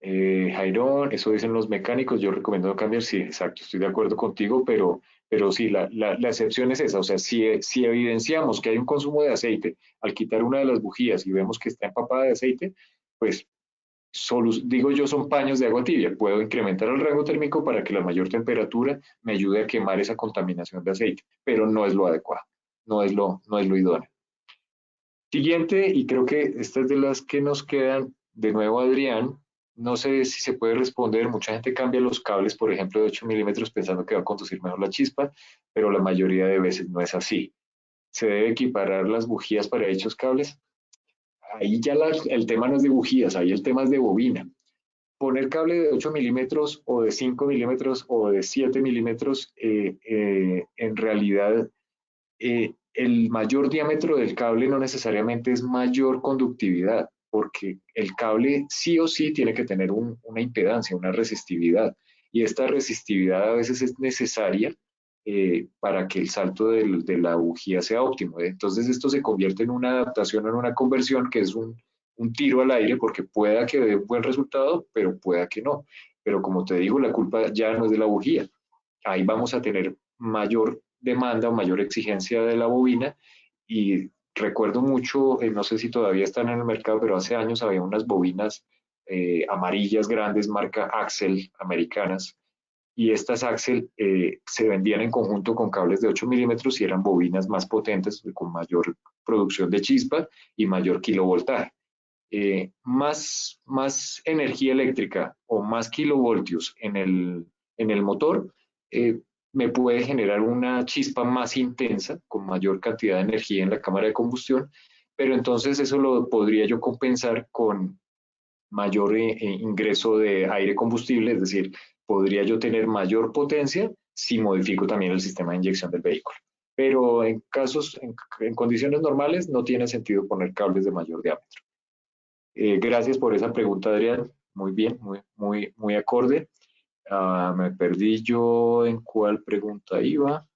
Jairón, eso dicen los mecánicos, yo recomiendo no cambiar, sí, exacto, estoy de acuerdo contigo, pero sí, la excepción es esa, o sea, si evidenciamos que hay un consumo de aceite al quitar una de las bujías y vemos que está empapada de aceite, pues digo yo, son paños de agua tibia, puedo incrementar el rango térmico para que la mayor temperatura me ayude a quemar esa contaminación de aceite, pero no es lo adecuado, no es lo idóneo. Siguiente, y creo que esta es de las que nos quedan, de nuevo Adrián, no sé si se puede responder, mucha gente cambia los cables, por ejemplo, de 8 milímetros pensando que va a conducir mejor la chispa, pero la mayoría de veces no es así. ¿Se debe equiparar las bujías para dichos cables? Ahí ya el tema no es de bujías, ahí el tema es de bobina. Poner cable de 8 milímetros o de 5 milímetros o de 7 milímetros, en realidad el mayor diámetro del cable no necesariamente es mayor conductividad, porque el cable sí o sí tiene que tener una impedancia, una resistividad, y esta resistividad a veces es necesaria para que el salto de la bujía sea óptimo. Entonces esto se convierte en una adaptación, en una conversión que es un tiro al aire, porque pueda que dé un buen resultado, pero pueda que no. Pero como te digo, la culpa ya no es de la bujía. Ahí vamos a tener mayor demanda o mayor exigencia de la bobina y recuerdo mucho, no sé si todavía están en el mercado, pero hace años había unas bobinas amarillas grandes, marca Axel, americanas, y estas Axel se vendían en conjunto con cables de 8 milímetros y eran bobinas más potentes, con mayor producción de chispa y mayor kilovoltaje. Más energía eléctrica o más kilovoltios en el motor, eh, me puede generar una chispa más intensa, con mayor cantidad de energía en la cámara de combustión, pero entonces eso lo podría yo compensar con mayor ingreso de aire combustible, es decir, podría yo tener mayor potencia si modifico también el sistema de inyección del vehículo. Pero en condiciones normales, no tiene sentido poner cables de mayor diámetro. Gracias por esa pregunta, Adrián. Muy bien, muy acorde. Me perdí yo en cuál pregunta iba.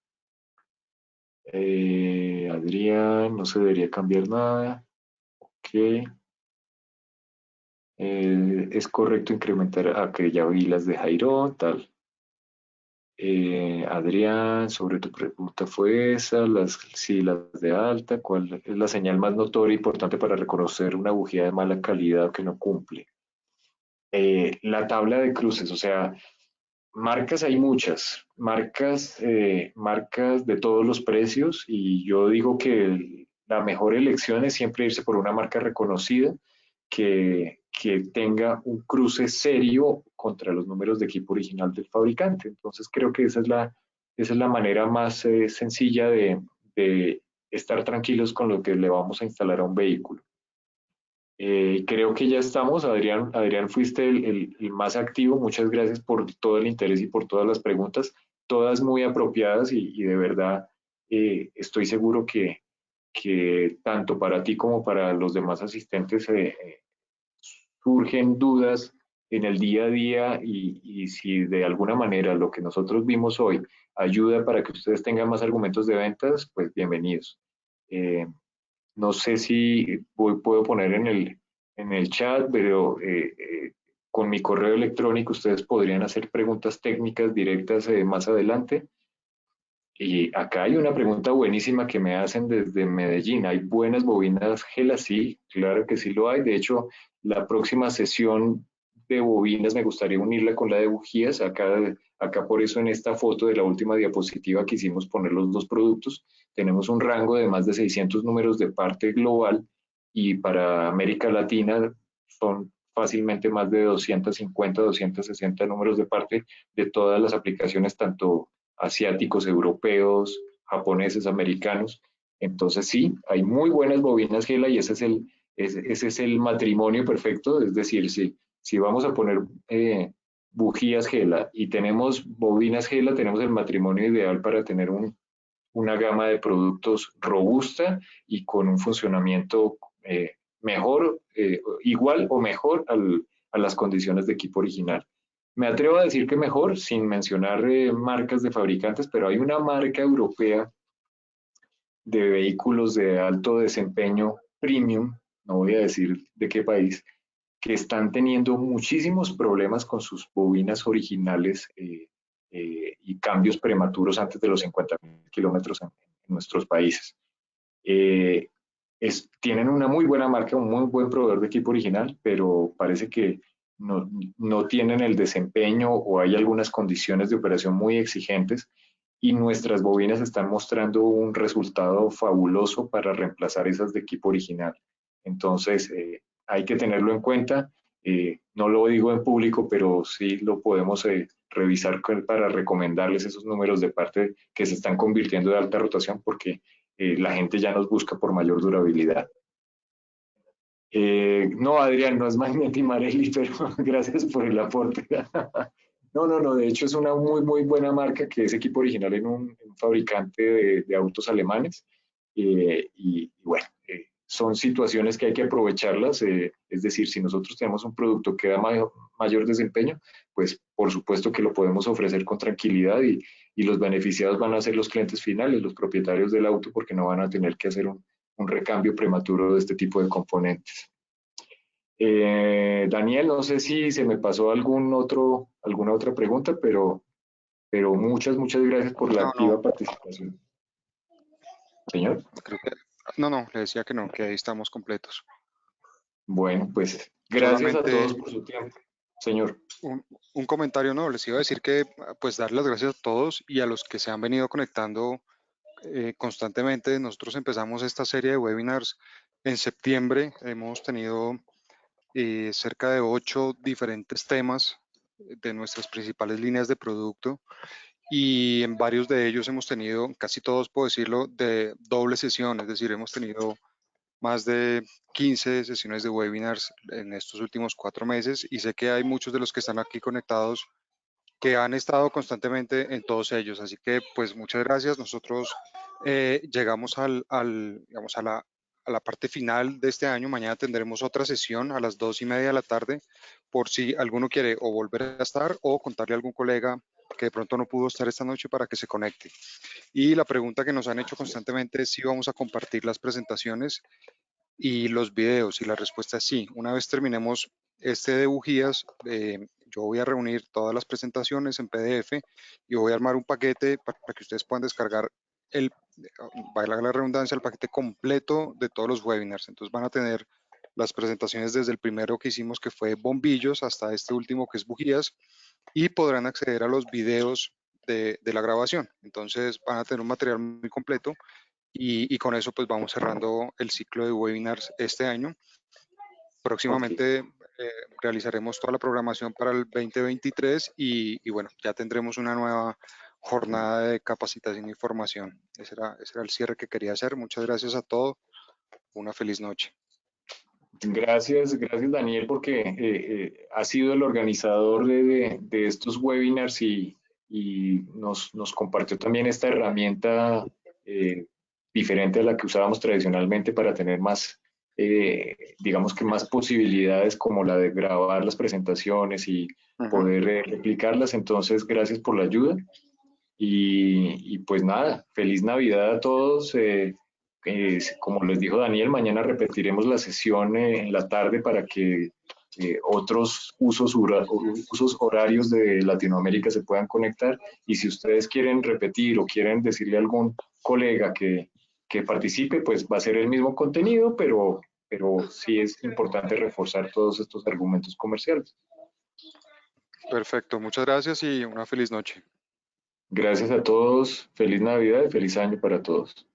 Adrián, no se debería cambiar nada. Ok. Es correcto incrementar. Que ya vi las de Jairo, tal. Adrián, sobre tu pregunta fue esa, sí, las de alta, ¿cuál es la señal más notoria e importante para reconocer una bujía de mala calidad que no cumple? La tabla de cruces, o sea, marcas hay muchas, marcas de todos los precios, y yo digo que la mejor elección es siempre irse por una marca reconocida que tenga un cruce serio contra los números de equipo original del fabricante. Entonces creo que esa es la manera más sencilla de estar tranquilos con lo que le vamos a instalar a un vehículo. Creo que ya estamos. Adrián, Adrián, fuiste el más activo. Muchas gracias por todo el interés y por todas las preguntas, todas muy apropiadas, y de verdad estoy seguro que tanto para ti como para los demás asistentes surgen dudas en el día a día, y si de alguna manera lo que nosotros vimos hoy ayuda para que ustedes tengan más argumentos de ventas, pues bienvenidos. Eh, no sé si puedo poner en el chat, pero con mi correo electrónico ustedes podrían hacer preguntas técnicas directas más adelante. Y acá hay una pregunta buenísima que me hacen desde Medellín. ¿Hay buenas bobinas Gela? Sí, claro que sí lo hay. De hecho, la próxima sesión de bobinas me gustaría unirla con la de bujías. Acá por eso en esta foto de la última diapositiva quisimos poner los dos productos. Tenemos un rango de más de 600 números de parte global, y para América Latina son fácilmente más de 250, 260 números de parte de todas las aplicaciones, tanto asiáticos, europeos, japoneses, americanos. Entonces sí, hay muy buenas bobinas Gela, y ese es el matrimonio perfecto. Es decir, si vamos a poner bujías Gela y tenemos bobinas Gela, tenemos el matrimonio ideal para tener una gama de productos robusta y con un funcionamiento mejor, igual o mejor a las condiciones de equipo original. Me atrevo a decir que mejor, sin mencionar marcas de fabricantes, pero hay una marca europea de vehículos de alto desempeño premium, no voy a decir de qué país, que están teniendo muchísimos problemas con sus bobinas originales y cambios prematuros antes de los 50.000 kilómetros en nuestros países. Eh, tienen una muy buena marca, un muy buen proveedor de equipo original, pero parece que no tienen el desempeño o hay algunas condiciones de operación muy exigentes y nuestras bobinas están mostrando un resultado fabuloso para reemplazar esas de equipo original. Entonces, hay que tenerlo en cuenta. No lo digo en público, pero sí lo podemos revisar para recomendarles esos números de parte que se están convirtiendo de alta rotación porque la gente ya nos busca por mayor durabilidad. No, Adrián, no es Magneti Marelli, pero gracias por el aporte. No, de hecho es una muy buena marca que es equipo original en un fabricante de autos alemanes. Y bueno, son situaciones que hay que aprovecharlas. Es decir, si nosotros tenemos un producto que da mayor desempeño, pues por supuesto que lo podemos ofrecer con tranquilidad y los beneficiados van a ser los clientes finales, los propietarios del auto, porque no van a tener que hacer un recambio prematuro de este tipo de componentes. Daniel, no sé si se me pasó alguna otra pregunta, pero muchas gracias por la No, no, activa participación. Señor. creo que, no, le decía que no, que ahí estamos completos. Bueno, pues gracias a Solamente todos por su tiempo. Señor. un comentario, no, les iba a decir que pues dar las gracias a todos y a los que se han venido conectando constantemente. Nosotros empezamos esta serie de webinars en septiembre, hemos tenido cerca de 8 diferentes temas de nuestras principales líneas de producto y en varios de ellos hemos tenido, casi todos puedo decirlo, de doble sesión, es decir, hemos tenido más de 15 sesiones de webinars en estos últimos 4 meses y sé que hay muchos de los que están aquí conectados que han estado constantemente en todos ellos. Así que pues muchas gracias. Nosotros llegamos digamos, a la parte final de este año. Mañana tendremos otra sesión a las 2:30 de la tarde por si alguno quiere o volver a estar o contarle a algún colega que de pronto no pudo estar esta noche para que se conecte. Y la pregunta que nos han hecho constantemente es si vamos a compartir las presentaciones y los videos, y la respuesta es sí. Una vez terminemos este de bujías, yo voy a reunir todas las presentaciones en PDF y voy a armar un paquete para que ustedes puedan descargar el, valga la redundancia, el paquete completo de todos los webinars. Entonces van a tener las presentaciones desde el primero que hicimos, que fue bombillos, hasta este último que es bujías, y podrán acceder a los videos de la grabación. Entonces van a tener un material muy completo y con eso pues vamos cerrando el ciclo de webinars este año. Ok. Próximamente realizaremos toda la programación para el 2023 y bueno, ya tendremos una nueva jornada de capacitación y formación. Ese era el cierre que quería hacer. Muchas gracias a todos. Una feliz noche. Gracias Daniel, porque has sido el organizador de estos webinars y nos compartió también esta herramienta diferente a la que usábamos tradicionalmente para tener más, digamos que más posibilidades como la de grabar las presentaciones y Uh -huh. poder replicarlas. Entonces, gracias por la ayuda y pues nada, feliz Navidad a todos. Como les dijo Daniel, mañana repetiremos la sesión en la tarde para que otros usos horarios de Latinoamérica se puedan conectar. Y si ustedes quieren repetir o quieren decirle a algún colega que participe, pues va a ser el mismo contenido, pero sí es importante reforzar todos estos argumentos comerciales. Perfecto, muchas gracias y una feliz noche. Gracias a todos, feliz Navidad y feliz año para todos.